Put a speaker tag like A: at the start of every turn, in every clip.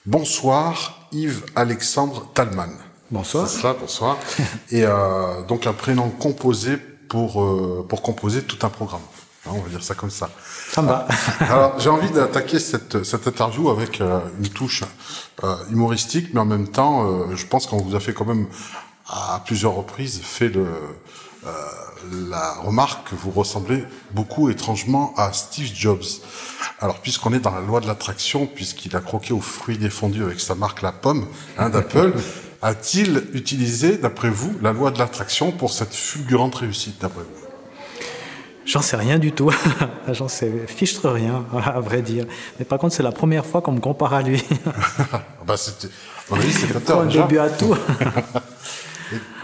A: Bonsoir Yves-Alexandre Talman.
B: Bonsoir.
A: C'est ça, bonsoir. Et donc un prénom composé pour composer tout un programme. On va dire ça comme ça.
B: Ça me va.
A: Alors j'ai envie d'attaquer cette interview avec une touche humoristique, mais en même temps, je pense qu'on vous a fait quand même à plusieurs reprises la remarque que vous ressemblez beaucoup étrangement à Steve Jobs. Alors, puisqu'on est dans la loi de l'attraction, puisqu'il a croqué aux fruits défendus avec sa marque La Pomme, d'Apple, a-t-il utilisé, d'après vous, la loi de l'attraction pour cette fulgurante réussite, d'après vous?
B: J'en sais rien du tout. J'en sais fichtre rien, à vrai dire. Mais par contre, c'est la première fois qu'on me compare à lui.
A: On a dit, c'est flatteur,
B: déjà. Début à tout.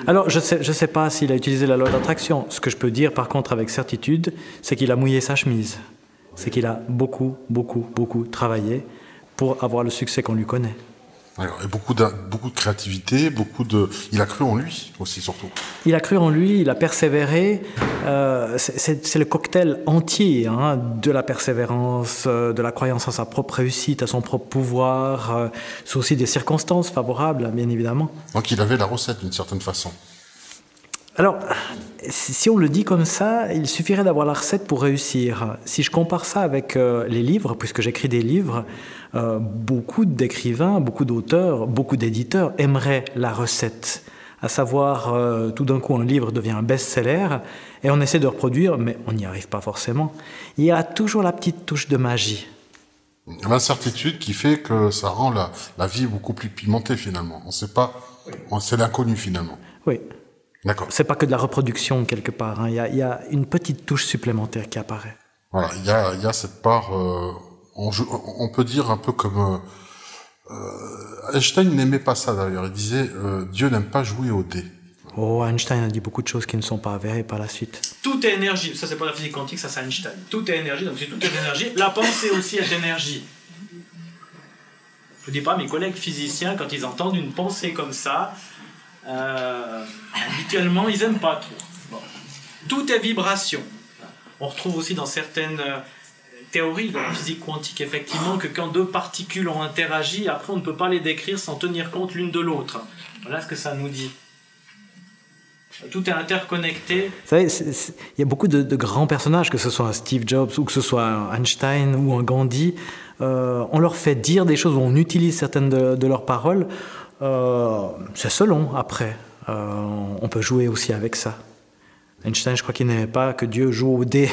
B: Alors, je sais pas s'il a utilisé la loi d'attraction. Ce que je peux dire, par contre, avec certitude, c'est qu'il a mouillé sa chemise. C'est qu'il a beaucoup travaillé pour avoir le succès qu'on lui connaît.
A: Alors, et beaucoup de créativité, il a cru en lui aussi, surtout.
B: Il a cru en lui, il a persévéré. C'est le cocktail entier de la persévérance, de la croyance en sa propre réussite, à son propre pouvoir. C'est aussi des circonstances favorables, bien évidemment.
A: Donc il avait la recette d'une certaine façon.
B: Alors, si on le dit comme ça, il suffirait d'avoir la recette pour réussir. Si je compare ça avec les livres, puisque j'écris des livres, beaucoup d'écrivains, beaucoup d'auteurs, beaucoup d'éditeurs aimeraient la recette. À savoir, tout d'un coup, un livre devient un best-seller et on essaie de reproduire, mais on n'y arrive pas forcément. Il y a toujours la petite touche de magie.
A: L'incertitude qui fait que ça rend la vie beaucoup plus pimentée, finalement. On ne sait pas, c'est l'inconnu, finalement.
B: Oui.
A: D'accord.
B: C'est pas que de la reproduction quelque part. Il y a une petite touche supplémentaire qui apparaît.
A: Voilà, il y a cette part. On peut dire un peu comme Einstein n'aimait pas ça d'ailleurs. Il disait Dieu n'aime pas jouer au dé.
B: Oh, Einstein a dit beaucoup de choses qui ne sont pas avérées par la suite.
C: Tout est énergie. Ça, c'est pas la physique quantique, ça, c'est Einstein. Tout est énergie. Donc, si tout est énergie, la pensée aussi est énergie. Je dis pas, mes collègues physiciens, quand ils entendent une pensée comme ça, habituellement, ils n'aiment pas trop. Bon. Tout est vibration. On retrouve aussi dans certaines théories de la physique quantique, effectivement, que quand deux particules ont interagi, après, on ne peut pas les décrire sans tenir compte l'une de l'autre. Voilà ce que ça nous dit. Tout est interconnecté.
B: Vous savez, il y a beaucoup de grands personnages, que ce soit un Steve Jobs ou que ce soit un Einstein ou un Gandhi. On leur fait dire des choses, ou on utilise certaines de leurs paroles. C'est selon, après. On peut jouer aussi avec ça. Einstein, je crois qu'il n'aimait pas que Dieu joue au dé.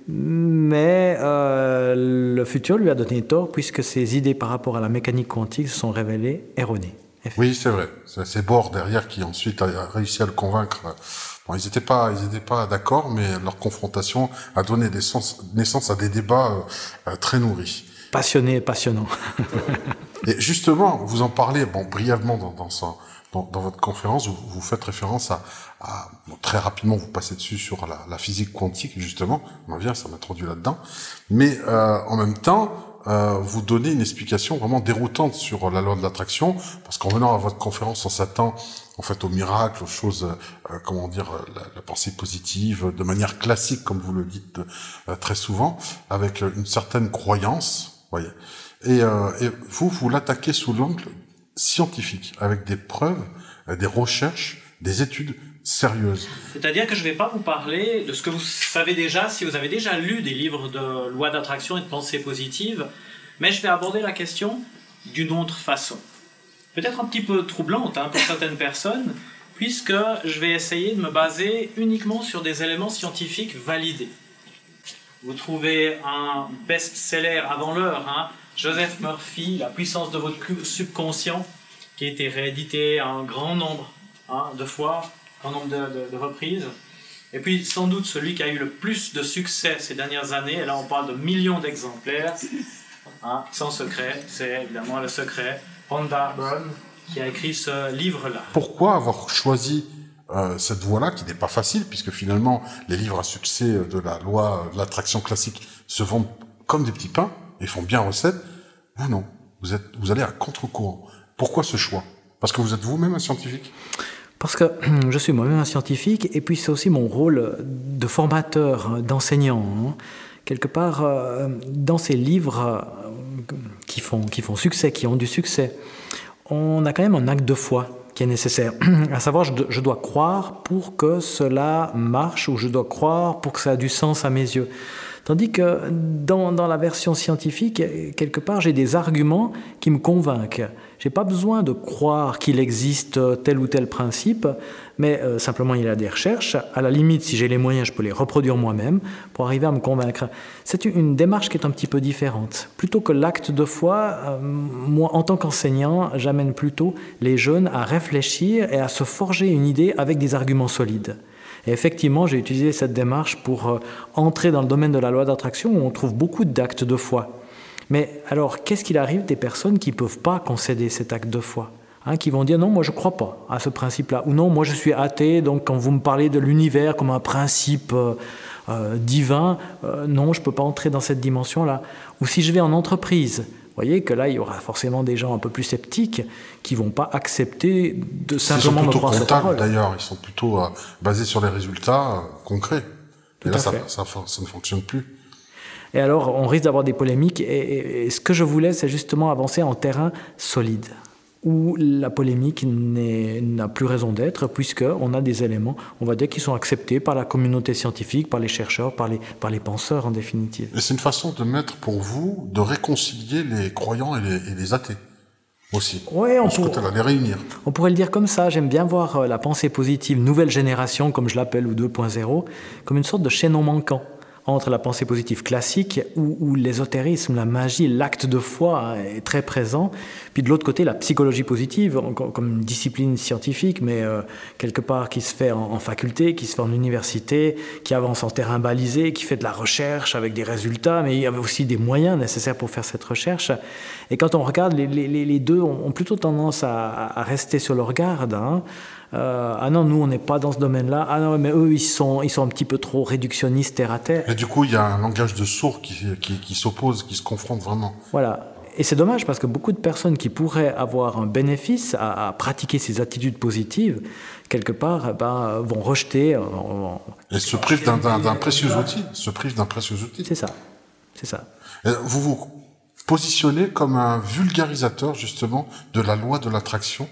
B: Mais le futur lui a donné tort, puisque ses idées par rapport à la mécanique quantique se sont révélées erronées.
A: Oui, c'est vrai. C'est Bohr derrière qui ensuite a réussi à le convaincre. Bon, ils étaient pas d'accord, mais leur confrontation a donné naissance à des débats très nourris.
B: Passionné et passionnant.
A: Et justement, vous en parlez brièvement dans votre conférence, vous faites référence très rapidement, vous passez dessus sur la physique quantique, justement. Ça m'introduit là-dedans. Mais en même temps, vous donnez une explication vraiment déroutante sur la loi de l'attraction, parce qu'en venant à votre conférence, on s'attend en fait au miracle, aux choses, la pensée positive, de manière classique, comme vous le dites très souvent, avec une certaine croyance, voyez. Et vous l'attaquez sous l'angle scientifique, avec des preuves, des recherches, des études sérieuses.
C: C'est-à-dire que je ne vais pas vous parler de ce que vous savez déjà, si vous avez déjà lu des livres de loi d'attraction et de pensée positive, mais je vais aborder la question d'une autre façon. Peut-être un petit peu troublante pour certaines personnes, puisque je vais essayer de me baser uniquement sur des éléments scientifiques validés. Vous trouvez un best-seller avant l'heure, Joseph Murphy, La puissance de votre subconscient, qui a été réédité un grand nombre de fois, un nombre de reprises. Et puis sans doute celui qui a eu le plus de succès ces dernières années, et là on parle de millions d'exemplaires, sans secret, c'est évidemment le secret, Rhonda Byrne, qui a écrit ce livre-là.
A: Pourquoi avoir choisi cette voie-là, qui n'est pas facile, puisque finalement les livres à succès de la loi de l'attraction classique se vendent comme des petits pains, et font bien recette? Vous non, vous allez à contre-courant. Pourquoi ce choix? Parce que vous êtes vous-même un scientifique?
B: Parce que je suis moi-même un scientifique, et puis c'est aussi mon rôle de formateur, d'enseignant. Quelque part, dans ces livres qui font succès, qui ont du succès, on a quand même un acte de foi qui est nécessaire. À savoir, je dois croire pour que cela marche, ou je dois croire pour que ça a du sens à mes yeux. Tandis que dans la version scientifique, quelque part, j'ai des arguments qui me convainquent. Je n'ai pas besoin de croire qu'il existe tel ou tel principe, mais simplement il y a des recherches. À la limite, si j'ai les moyens, je peux les reproduire moi-même pour arriver à me convaincre. C'est une démarche qui est un petit peu différente. Plutôt que l'acte de foi, moi, en tant qu'enseignant, j'amène plutôt les jeunes à réfléchir et à se forger une idée avec des arguments solides. Et effectivement, j'ai utilisé cette démarche pour entrer dans le domaine de la loi d'attraction où on trouve beaucoup d'actes de foi. Mais alors, qu'est-ce qu'il arrive des personnes qui ne peuvent pas concéder cet acte de foi, qui vont dire non, moi je ne crois pas à ce principe-là, ou non, moi je suis athée, donc quand vous me parlez de l'univers comme un principe divin, non, je ne peux pas entrer dans cette dimension-là. Ou si je vais en entreprise, vous voyez que là, il y aura forcément des gens un peu plus sceptiques qui ne vont pas accepter de simplement me croire cette parole.
A: D'ailleurs, ils sont plutôt basés sur les résultats concrets. Et là, ça ne fonctionne plus.
B: Et alors, on risque d'avoir des polémiques. Et ce que je voulais, c'est justement avancer en terrain solide, où la polémique n'a plus raison d'être, puisqu'on a des éléments, on va dire, qui sont acceptés par la communauté scientifique, par les chercheurs, par les penseurs, en définitive.
A: Et c'est une façon de mettre, pour vous, de réconcilier les croyants et les athées aussi.
B: Oui,
A: les réunir.
B: On pourrait le dire comme ça. J'aime bien voir la pensée positive, nouvelle génération, comme je l'appelle, ou 2.0, comme une sorte de chaînon manquant entre la pensée positive classique, où l'ésotérisme, la magie, l'acte de foi est très présent, puis de l'autre côté, la psychologie positive, comme une discipline scientifique, mais quelque part qui se fait en faculté, qui se fait en université, qui avance en terrain balisé, qui fait de la recherche avec des résultats, mais il y avait aussi des moyens nécessaires pour faire cette recherche. Et quand on regarde, les deux ont plutôt tendance à rester sur leur garde, ah non, nous on n'est pas dans ce domaine-là. Ah non, mais eux ils sont un petit peu trop réductionnistes terre à terre.
A: Et du coup, il y a un langage de sourds qui s'oppose, qui se confronte vraiment.
B: Voilà. Et c'est dommage parce que beaucoup de personnes qui pourraient avoir un bénéfice à pratiquer ces attitudes positives, quelque part, vont rejeter.
A: Et se privent d'un précieux outil.
B: C'est ça. C'est ça.
A: Et vous vous positionnez comme un vulgarisateur justement de la loi de l'attraction.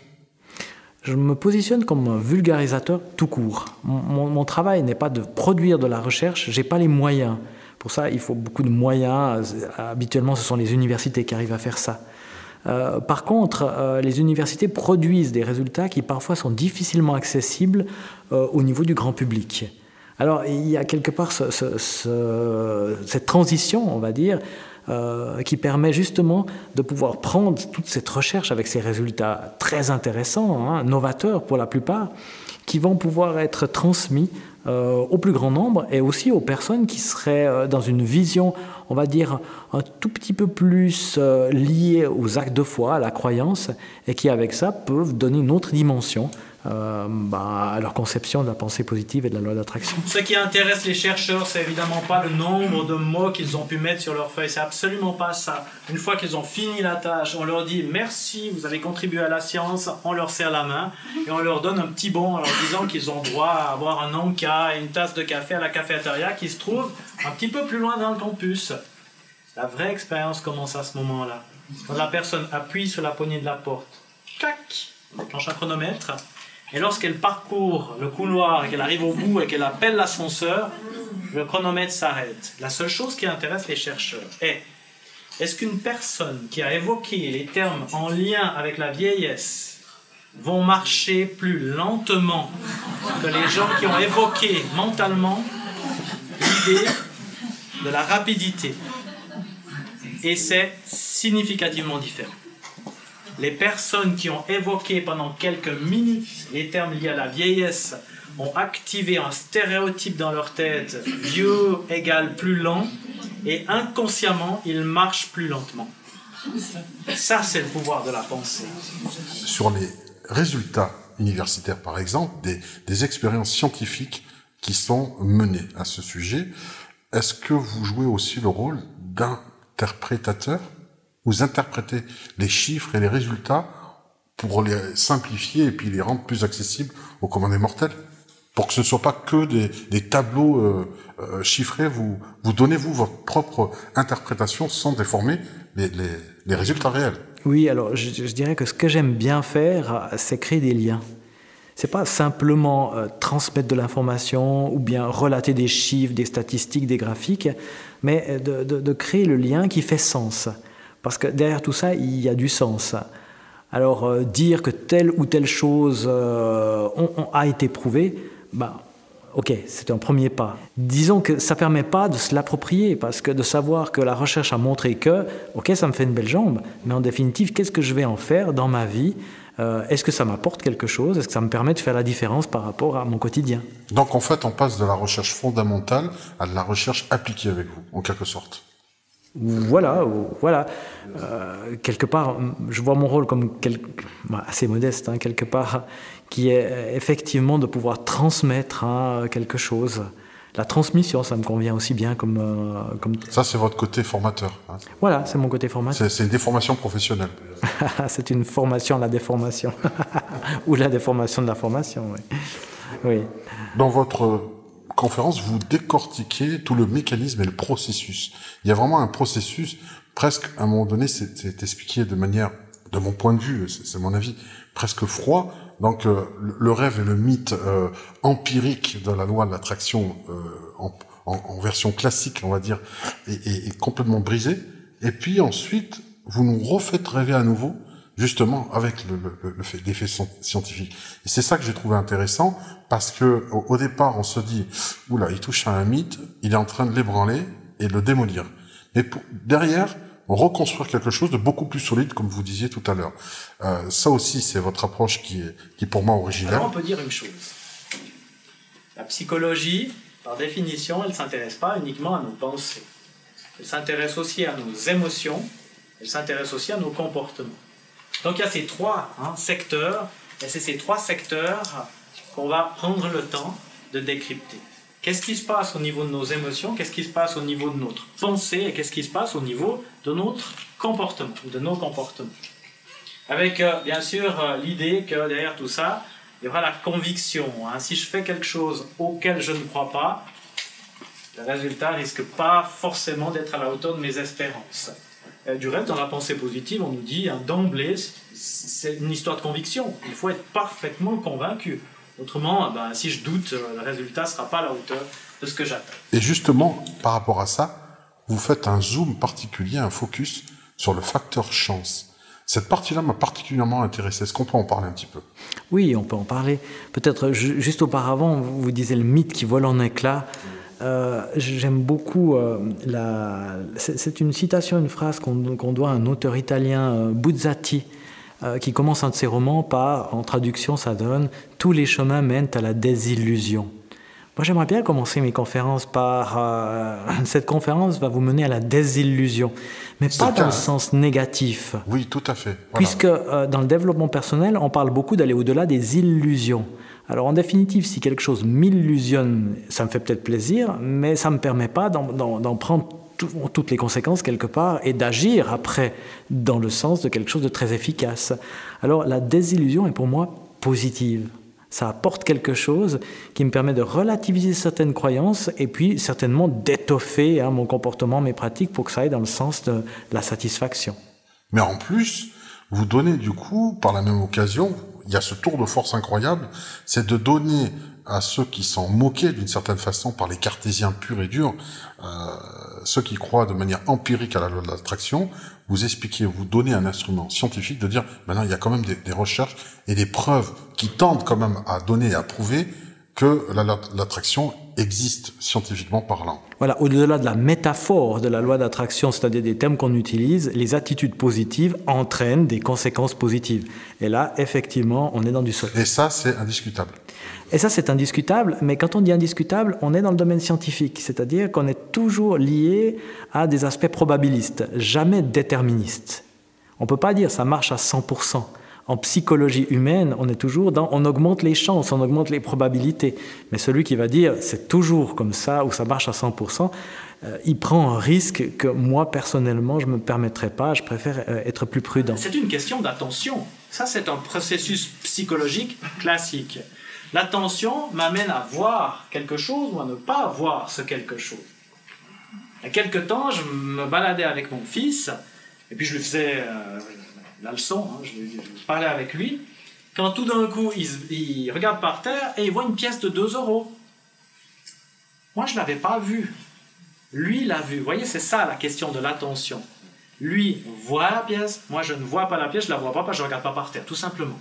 B: Je me positionne comme un vulgarisateur tout court. Mon travail n'est pas de produire de la recherche, je n'ai pas les moyens. Pour ça, il faut beaucoup de moyens. Habituellement, ce sont les universités qui arrivent à faire ça. Par contre, les universités produisent des résultats qui parfois sont difficilement accessibles au niveau du grand public. Alors, il y a quelque part cette transition, on va dire, qui permet justement de pouvoir prendre toute cette recherche avec ces résultats très intéressants, novateurs pour la plupart, qui vont pouvoir être transmis au plus grand nombre et aussi aux personnes qui seraient dans une vision, on va dire, un tout petit peu plus liée aux actes de foi, à la croyance, et qui avec ça peuvent donner une autre dimension à leur conception de la pensée positive et de la loi d'attraction.
C: Ce qui intéresse les chercheurs, c'est évidemment pas le nombre de mots qu'ils ont pu mettre sur leur feuille, c'est absolument pas ça. Une fois qu'ils ont fini la tâche, on leur dit merci, vous avez contribué à la science, on leur serre la main et on leur donne un petit bon en leur disant qu'ils ont droit à avoir un encas et une tasse de café à la cafétéria qui se trouve un petit peu plus loin dans le campus. La vraie expérience commence à ce moment-là. Quand la personne appuie sur la poignée de la porte, clac, enclenche un chronomètre. Et lorsqu'elle parcourt le couloir et qu'elle arrive au bout et qu'elle appelle l'ascenseur, le chronomètre s'arrête. La seule chose qui intéresse les chercheurs est-ce qu'une personne qui a évoqué les termes en lien avec la vieillesse vont marcher plus lentement que les gens qui ont évoqué mentalement l'idée de la rapidité. Et c'est significativement différent. Les personnes qui ont évoqué pendant quelques minutes les termes liés à la vieillesse ont activé un stéréotype dans leur tête, vieux égale plus lent, et inconsciemment, ils marchent plus lentement. Ça, c'est le pouvoir de la pensée.
A: Sur les résultats universitaires, par exemple, des expériences scientifiques qui sont menées à ce sujet, est-ce que vous jouez aussi le rôle d'interprétateur? Vous interprétez les chiffres et les résultats pour les simplifier et puis les rendre plus accessibles aux commun des mortels? pour que ce ne soit pas que des tableaux chiffrés. Vous donnez, vous, votre propre interprétation sans déformer les résultats réels.
B: Oui, alors je dirais que ce que j'aime bien faire, c'est créer des liens. C'est pas simplement transmettre de l'information ou bien relater des chiffres, des statistiques, des graphiques, mais de créer le lien qui fait sens. Parce que derrière tout ça, il y a du sens. Alors, dire que telle ou telle chose a été prouvée, ok, c'est un premier pas. Disons que ça ne permet pas de se l'approprier, parce que de savoir que la recherche a montré que, ok, ça me fait une belle jambe, mais en définitive, qu'est-ce que je vais en faire dans ma vie ? Est-ce que ça m'apporte quelque chose? Est-ce que ça me permet de faire la différence par rapport à mon quotidien?
A: Donc, en fait, on passe de la recherche fondamentale à de la recherche appliquée avec vous, en quelque sorte.
B: Voilà. Quelque part, je vois mon rôle comme assez modeste, quelque part, qui est effectivement de pouvoir transmettre quelque chose. La transmission, ça me convient aussi bien comme...
A: Ça, c'est votre côté formateur. Hein.
B: Voilà, c'est mon côté formateur.
A: C'est une déformation professionnelle.
B: C'est une formation à la déformation. Ou la déformation de la formation, oui.
A: Dans votre conférence, vous décortiquez tout le mécanisme et le processus. Il y a vraiment un processus, presque, à un moment donné, c'est expliqué de manière, de mon point de vue, c'est mon avis, presque froid. Donc, le rêve et le mythe empirique de la loi de l'attraction en version classique, on va dire, est complètement brisé. Et puis ensuite, vous nous refaites rêver à nouveau, justement, avec l'effet scientifique. Et c'est ça que j'ai trouvé intéressant, parce que au départ, on se dit, oula, il touche à un mythe, il est en train de l'ébranler et de le démolir. Mais derrière, reconstruire quelque chose de beaucoup plus solide, comme vous disiez tout à l'heure. Ça aussi, c'est votre approche qui est pour moi originale.
C: Alors on peut dire une chose. La psychologie, par définition, elle ne s'intéresse pas uniquement à nos pensées. Elle s'intéresse aussi à nos émotions, elle s'intéresse aussi à nos comportements. Donc il y a ces trois secteurs, et c'est ces trois secteurs qu'on va prendre le temps de décrypter. Qu'est-ce qui se passe au niveau de nos émotions? Qu'est-ce qui se passe au niveau de notre pensée? Et qu'est-ce qui se passe au niveau de notre comportement, de nos comportements? Avec, bien sûr, l'idée que derrière tout ça, il y aura la conviction. Si je fais quelque chose auquel je ne crois pas, le résultat risque pas forcément d'être à la hauteur de mes espérances. Du reste, dans la pensée positive, on nous dit d'emblée, c'est une histoire de conviction. Il faut être parfaitement convaincu. Autrement, si je doute, le résultat ne sera pas à la hauteur de ce que j'attends.
A: Et justement, par rapport à ça, vous faites un zoom particulier, un focus sur le facteur chance. Cette partie-là m'a particulièrement intéressé. Est-ce qu'on peut en parler un petit peu?
B: Oui, on peut en parler. Peut-être juste auparavant, vous disiez le mythe qui vole en éclats. J'aime beaucoup c'est une citation, une phrase qu'on doit à un auteur italien, Buzzati, qui commence un de ses romans par, en traduction, ça donne « Tous les chemins mènent à la désillusion ». Moi, j'aimerais bien commencer mes conférences par cette conférence va vous mener à la désillusion, mais pas dans le sens négatif.
A: Oui, tout à fait. Voilà.
B: Puisque dans le développement personnel, on parle beaucoup d'aller au-delà des illusions. Alors, en définitive, si quelque chose m'illusionne, ça me fait peut-être plaisir, mais ça ne me permet pas d'en prendre toutes les conséquences quelque part et d'agir après dans le sens de quelque chose de très efficace. Alors, la désillusion est pour moi positive. Ça apporte quelque chose qui me permet de relativiser certaines croyances et puis certainement d'étoffer mon comportement, mes pratiques pour que ça aille dans le sens de la satisfaction.
A: Mais en plus, vous donnez du coup, par la même occasion, il y a ce tour de force incroyable, c'est de donner à ceux qui s'en moquaient d'une certaine façon par les cartésiens purs et durs, ceux qui croient de manière empirique à la loi de l'attraction, vous expliquez, vous donnez un instrument scientifique de dire, maintenant il y a quand même des recherches et des preuves qui tendent quand même à donner et à prouver que l'attraction existe scientifiquement parlant.
B: Voilà, au-delà de la métaphore de la loi d'attraction, c'est-à-dire des termes qu'on utilise, les attitudes positives entraînent des conséquences positives. Et là, effectivement, on est dans du solide.
A: Et ça, c'est indiscutable.
B: Et ça, c'est indiscutable, mais quand on dit indiscutable, on est dans le domaine scientifique, c'est-à-dire qu'on est toujours lié à des aspects probabilistes, jamais déterministes. On ne peut pas dire ça marche à 100%. En psychologie humaine, on est toujours on augmente les chances, on augmente les probabilités. Mais celui qui va dire c'est toujours comme ça ou ça marche à 100%, il prend un risque que moi, personnellement, je ne me permettrai pas, je préfère être plus prudent.
C: C'est une question d'attention. Ça, c'est un processus psychologique classique. L'attention m'amène à voir quelque chose ou à ne pas voir ce quelque chose. Il y a quelque temps, je me baladais avec mon fils, et puis je lui faisais la leçon, hein, je parlais avec lui, quand tout d'un coup, il regarde par terre et il voit une pièce de 2 euros. Moi, je ne l'avais pas vue. Lui l'a vue. Vous voyez, c'est ça la question de l'attention. Lui voit la pièce, moi je ne vois pas la pièce, je ne la vois pas parce que je ne regarde pas par terre, tout simplement.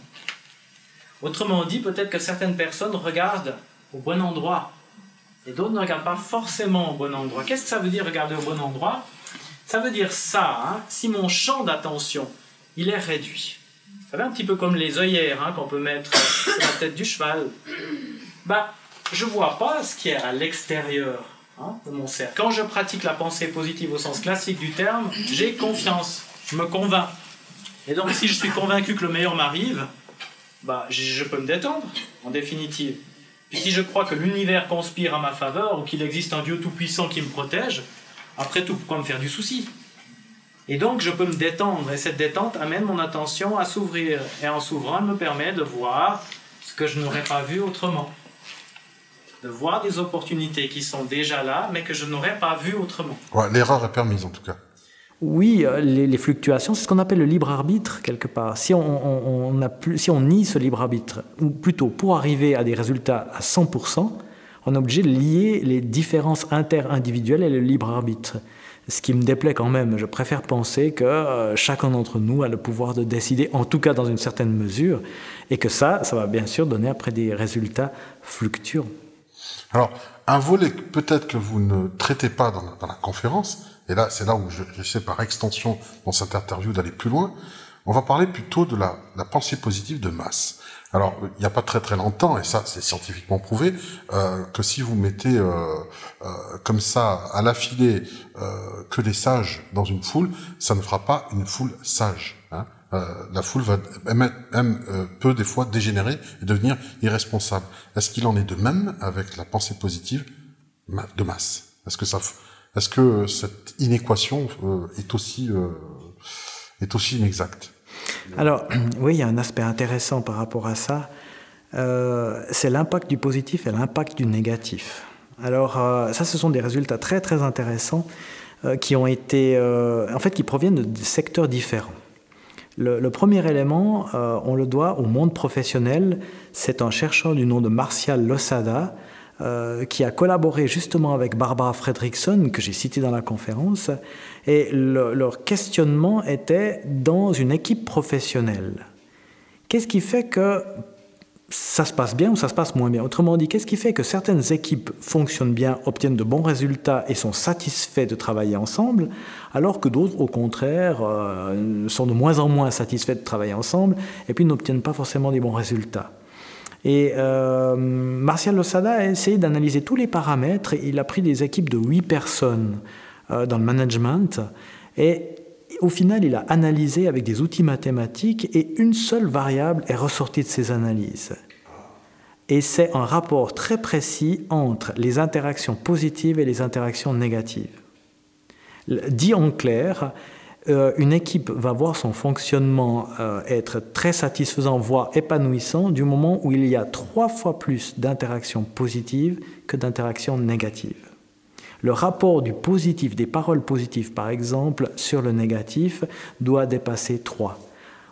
C: Autrement dit, peut-être que certaines personnes regardent au bon endroit et d'autres ne regardent pas forcément au bon endroit. Qu'est-ce que ça veut dire regarder au bon endroit? Ça veut dire ça, hein, si mon champ d'attention, il est réduit. Vous savez, un petit peu comme les œillères hein, qu'on peut mettre sur la tête du cheval. Bah, je ne vois pas ce qui est à l'extérieur hein, de mon cercle. Quand je pratique la pensée positive au sens classique du terme, j'ai confiance, je me convainc. Et donc si je suis convaincu que le meilleur m'arrive, bah, je peux me détendre, en définitive. Puis si je crois que l'univers conspire à ma faveur ou qu'il existe un Dieu tout-puissant qui me protège, après tout, pourquoi me faire du souci? Et donc je peux me détendre, et cette détente amène mon attention à s'ouvrir. Et en s'ouvrant, elle me permet de voir ce que je n'aurais pas vu autrement. De voir des opportunités qui sont déjà là, mais que je n'aurais pas vues autrement.
A: Ouais, l'erreur est permise en tout cas.
B: Oui, les fluctuations, c'est ce qu'on appelle le libre arbitre, quelque part. Si on nie ce libre arbitre, ou plutôt pour arriver à des résultats à 100%, on est obligé de lier les différences interindividuelles et le libre arbitre. Ce qui me déplaît quand même, je préfère penser que chacun d'entre nous a le pouvoir de décider, en tout cas dans une certaine mesure, et que ça va bien sûr donner après des résultats fluctuants.
A: Alors, un volet peut-être que vous ne traitez pas dans la conférence, et là, c'est là où j'essaie par extension dans cette interview d'aller plus loin, on va parler plutôt de la pensée positive de masse. Alors, il n'y a pas très très longtemps, et ça c'est scientifiquement prouvé, que si vous mettez comme ça à l'affilée que des sages dans une foule, ça ne fera pas une foule sage. Hein. La foule peut des fois dégénérer et devenir irresponsable. Est-ce qu'il en est de même avec la pensée positive de masse? Est-ce que cette inéquation est aussi inexacte?
B: Alors, oui, il y a un aspect intéressant par rapport à ça. C'est l'impact du positif et l'impact du négatif. Alors, ça, ce sont des résultats très, très intéressants qui ont été, qui proviennent de secteurs différents. Le premier élément, on le doit au monde professionnel. C'est un chercheur du nom de Marcial Losada qui a collaboré justement avec Barbara Fredrickson, que j'ai cité dans la conférence, et leur questionnement était dans une équipe professionnelle. Qu'est-ce qui fait que ça se passe bien ou ça se passe moins bien? Autrement dit, qu'est-ce qui fait que certaines équipes fonctionnent bien, obtiennent de bons résultats et sont satisfaits de travailler ensemble, alors que d'autres, au contraire, sont de moins en moins satisfaits de travailler ensemble et puis n'obtiennent pas forcément des bons résultats? Et Marcial Losada a essayé d'analyser tous les paramètres. Il a pris des équipes de 8 personnes dans le management et au final, il a analysé avec des outils mathématiques et une seule variable est ressortie de ces analyses. Et c'est un rapport très précis entre les interactions positives et les interactions négatives. Dit en clair, une équipe va voir son fonctionnement être très satisfaisant, voire épanouissant, du moment où il y a 3 fois plus d'interactions positives que d'interactions négatives. Le rapport du positif, des paroles positives par exemple, sur le négatif, doit dépasser 3.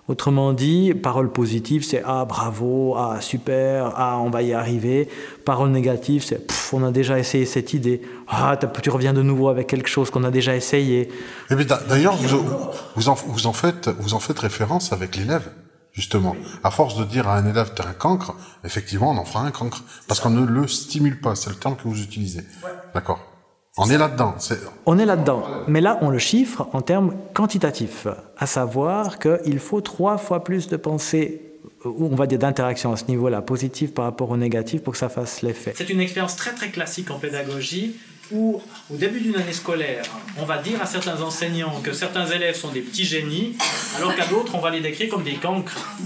B: Autrement dit, parole positive, c'est « Ah, bravo »,« Ah, super »,« Ah, on va y arriver ». Parole négative, c'est « On a déjà essayé cette idée »,« Ah, tu reviens de nouveau avec quelque chose qu'on a déjà essayé ».
A: Et bien d'ailleurs, vous en faites référence avec l'élève, justement. À force de dire à un élève « T'es un cancre », effectivement, on en fera un cancre. Parce qu'on ne le stimule pas, c'est le terme que vous utilisez. Ouais. D'accord. On est là-dedans.
B: On est là-dedans. Mais là, on le chiffre en termes quantitatifs, à savoir qu'il faut 3 fois plus de pensée, ou on va dire d'interaction à ce niveau-là, positive par rapport au négatif, pour que ça fasse l'effet.
C: C'est une expérience très très classique en pédagogie, où au début d'une année scolaire, on va dire à certains enseignants que certains élèves sont des petits génies, alors qu'à d'autres, on va les décrire comme des cancres.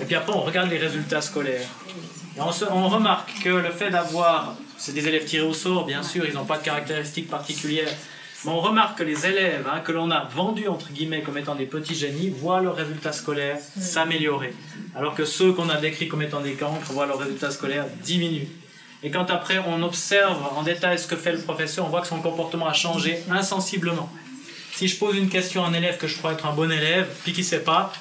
C: Et puis après, on regarde les résultats scolaires. Et on remarque que le fait d'avoir... C'est des élèves tirés au sort, bien sûr, ils n'ont pas de caractéristiques particulières. Mais on remarque que les élèves que l'on a vendus entre guillemets comme étant des petits génies voient leurs résultats scolaires s'améliorer, alors que ceux qu'on a décrits comme étant des cancres voient leurs résultats scolaires diminuer. Et quand après on observe en détail ce que fait le professeur, on voit que son comportement a changé insensiblement. Si je pose une question à un élève que je crois être un bon élève, puis qu'il ne sait pas,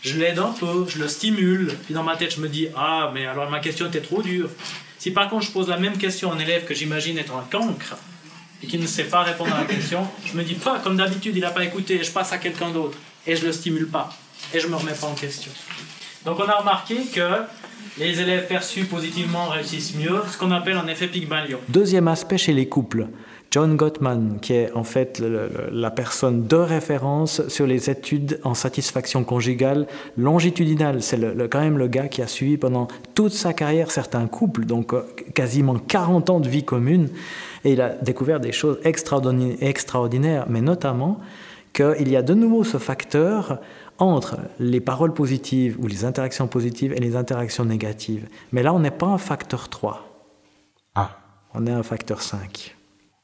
C: je l'aide un peu, je le stimule, puis dans ma tête je me dis « Ah, mais alors ma question était trop dure ». Si par contre je pose la même question à un élève que j'imagine être un cancre, et qui ne sait pas répondre à la question, je me dis pas, comme d'habitude il n'a pas écouté, je passe à quelqu'un d'autre, et je le stimule pas, et je me remets pas en question. Donc on a remarqué que les élèves perçus positivement réussissent mieux, ce qu'on appelle un effet Pygmalion.
B: Deuxième aspect chez les couples, John Gottman, qui est en fait la personne de référence sur les études en satisfaction conjugale longitudinale. C'est quand même le gars qui a suivi pendant toute sa carrière certains couples, donc quasiment 40 ans de vie commune, et il a découvert des choses extraordinaires, mais notamment qu'il y a de nouveau ce facteur entre les paroles positives ou les interactions positives et les interactions négatives. Mais là, on n'est pas un facteur 3.
A: Ah.
B: On est un facteur 5.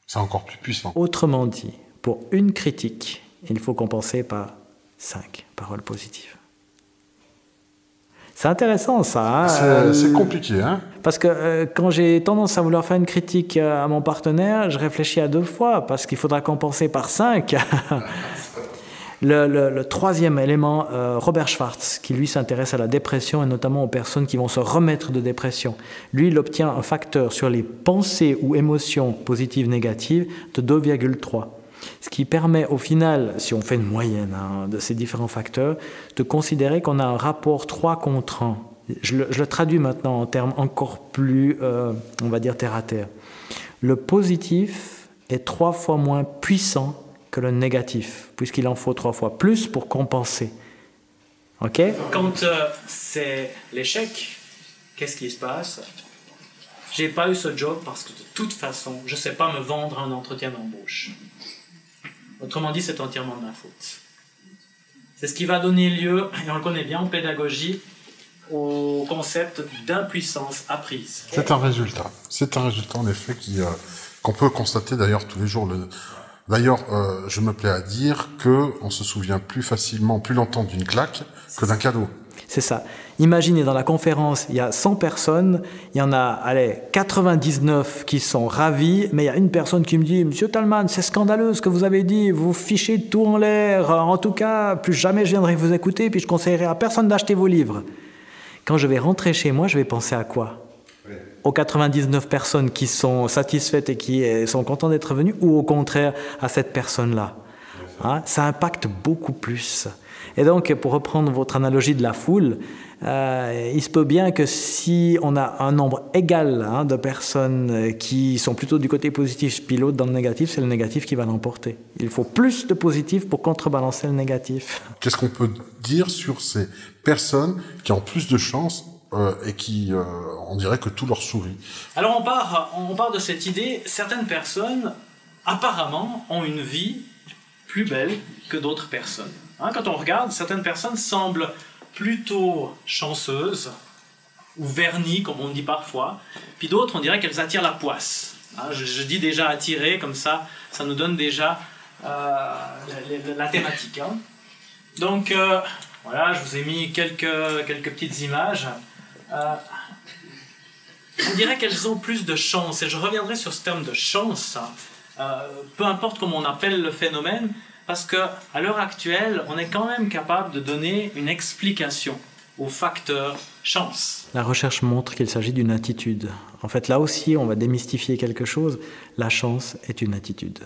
A: C'est encore plus puissant.
B: Autrement dit, pour une critique, il faut compenser par 5 paroles positives. C'est intéressant ça.
A: C'est compliqué, hein?
B: Parce que quand j'ai tendance à vouloir faire une critique à mon partenaire, je réfléchis à 2 fois, parce qu'il faudra compenser par 5. Le troisième élément, Robert Schwartz, qui lui s'intéresse à la dépression et notamment aux personnes qui vont se remettre de dépression. Lui, il obtient un facteur sur les pensées ou émotions positives, négatives de 2,3. Ce qui permet au final, si on fait une moyenne de ces différents facteurs, de considérer qu'on a un rapport 3 contre 1. Je le traduis maintenant en termes encore plus, on va dire, terre à terre. Le positif est 3 fois moins puissant que le négatif, puisqu'il en faut 3 fois plus pour compenser. OK ?
C: Quand c'est l'échec, qu'est-ce qui se passe ? J'ai pas eu ce job parce que de toute façon, je sais pas me vendre un entretien d'embauche. Autrement dit, c'est entièrement de ma faute. C'est ce qui va donner lieu, et on le connaît bien en pédagogie, au concept d'impuissance apprise.
A: C'est un résultat en effet qu'on peut constater d'ailleurs tous les jours. D'ailleurs, je me plais à dire qu'on se souvient plus facilement, plus longtemps d'une claque que d'un cadeau.
B: C'est ça. Imaginez, dans la conférence, il y a 100 personnes, il y en a 99 qui sont ravis, mais il y a une personne qui me dit « Monsieur Thalmann, c'est scandaleux ce que vous avez dit, vous fichez tout en l'air, en tout cas, plus jamais je viendrai vous écouter, puis je conseillerais à personne d'acheter vos livres. » Quand je vais rentrer chez moi, je vais penser à quoi ? Aux 99 personnes qui sont satisfaites et qui sont contentes d'être venues, ou au contraire à cette personne-là. Ça impacte beaucoup plus. Et donc, pour reprendre votre analogie de la foule, il se peut bien que si on a un nombre égal de personnes qui sont plutôt du côté positif, puis l'autre dans le négatif, c'est le négatif qui va l'emporter. Il faut plus de positif pour contrebalancer le négatif.
A: Qu'est-ce qu'on peut dire sur ces personnes qui ont plus de chance et qui, on dirait que tout leur sourit?
C: Alors on part de cette idée, certaines personnes apparemment ont une vie plus belle que d'autres personnes. Quand on regarde, certaines personnes semblent plutôt chanceuses ou vernies, comme on dit parfois, puis d'autres, on dirait qu'elles attirent la poisse. Je dis déjà attirer, comme ça nous donne déjà la thématique. Donc, voilà, je vous ai mis quelques petites images. On dirait qu'elles ont plus de chance, et je reviendrai sur ce terme de chance, peu importe comment on appelle le phénomène, parce qu'à l'heure actuelle, on est quand même capable de donner une explication au facteur chance.
B: La recherche montre qu'il s'agit d'une attitude. En fait, là aussi, on va démystifier quelque chose. La chance est une attitude.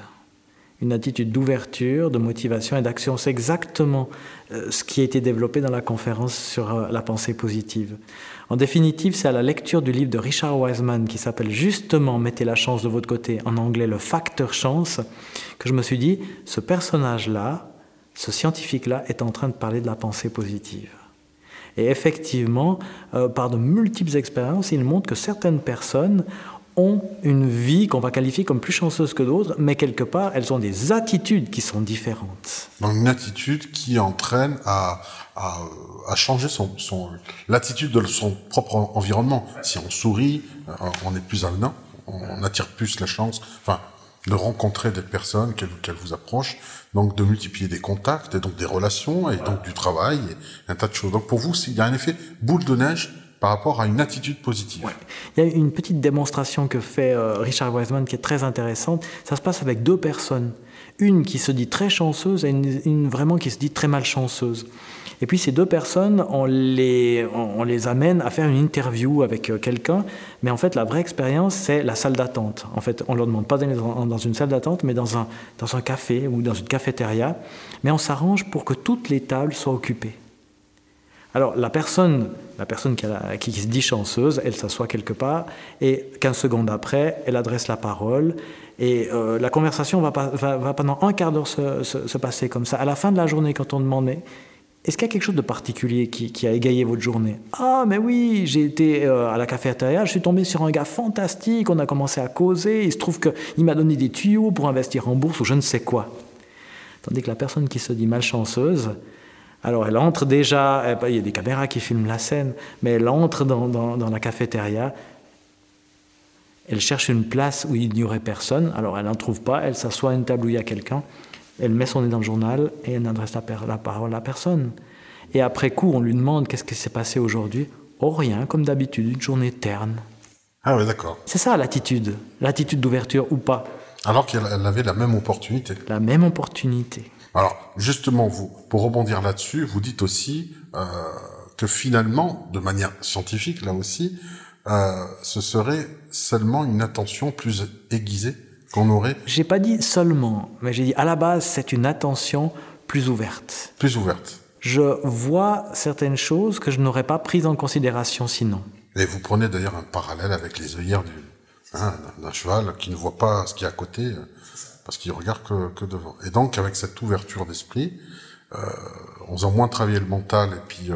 B: Une attitude d'ouverture, de motivation et d'action. C'est exactement ce qui a été développé dans la conférence sur la pensée positive. En définitive, c'est à la lecture du livre de Richard Wiseman qui s'appelle justement « Mettez la chance de votre côté », en anglais « Le facteur chance », que je me suis dit, ce personnage-là, ce scientifique-là, est en train de parler de la pensée positive. Et effectivement, par de multiples expériences, il montre que certaines personnes ont une vie qu'on va qualifier comme plus chanceuse que d'autres, mais quelque part, elles ont des attitudes qui sont différentes.
A: Donc une attitude qui entraîne à changer l'attitude de son propre environnement. Si on sourit, on est plus avenant, on attire plus la chance. Enfin, de rencontrer des personnes qu'elles vous approchent, donc de multiplier des contacts, et donc des relations, et donc du travail, et un tas de choses. Donc pour vous, il y a un effet boule de neige par rapport à une attitude positive.
B: Ouais. Il y a une petite démonstration que fait Richard Wiseman qui est très intéressante. Ça se passe avec 2 personnes. Une qui se dit très chanceuse et une vraiment qui se dit très malchanceuse. Et puis ces 2 personnes, on les amène à faire une interview avec quelqu'un, mais en fait la vraie expérience c'est la salle d'attente. En fait, on leur demande pas d'aller dans une salle d'attente, mais dans un café ou dans une cafétéria, mais on s'arrange pour que toutes les tables soient occupées. Alors la personne qui se dit chanceuse, elle s'assoit quelque part et 15 secondes après, elle adresse la parole et la conversation va pendant un quart d'heure se passer comme ça. À la fin de la journée, quand on demandait est-ce qu'il y a quelque chose de particulier qui a égayé votre journée? Ah, mais oui, j'ai été à la cafétéria, je suis tombé sur un gars fantastique, on a commencé à causer, il se trouve qu'il m'a donné des tuyaux pour investir en bourse ou je ne sais quoi. Tandis que la personne qui se dit malchanceuse, alors elle entre déjà, il y a des caméras qui filment la scène, mais elle entre dans la cafétéria, elle cherche une place où il n'y aurait personne, alors elle n'en trouve pas, elle s'assoit à une table où il y a quelqu'un, elle met son nez dans le journal et elle n'adresse la parole à personne. Et après coup, on lui demande qu'est-ce qui s'est passé aujourd'hui. Oh, rien, comme d'habitude, une journée terne.
A: Ah oui, d'accord.
B: C'est ça l'attitude d'ouverture ou pas.
A: Alors qu'elle avait la même opportunité.
B: La même opportunité.
A: Alors, justement, vous, pour rebondir là-dessus, vous dites aussi que finalement, de manière scientifique, là aussi, ce serait seulement une attention plus aiguisée qu'on aurait...
B: J'ai pas dit seulement, mais j'ai dit à la base, c'est une attention plus ouverte.
A: Plus ouverte.
B: Je vois certaines choses que je n'aurais pas prises en considération sinon.
A: Et vous prenez d'ailleurs un parallèle avec les œillères d'un cheval qui ne voit pas ce qui est à côté, parce qu'il regarde que devant. Et donc, avec cette ouverture d'esprit, on faisant moins travailler le mental, et puis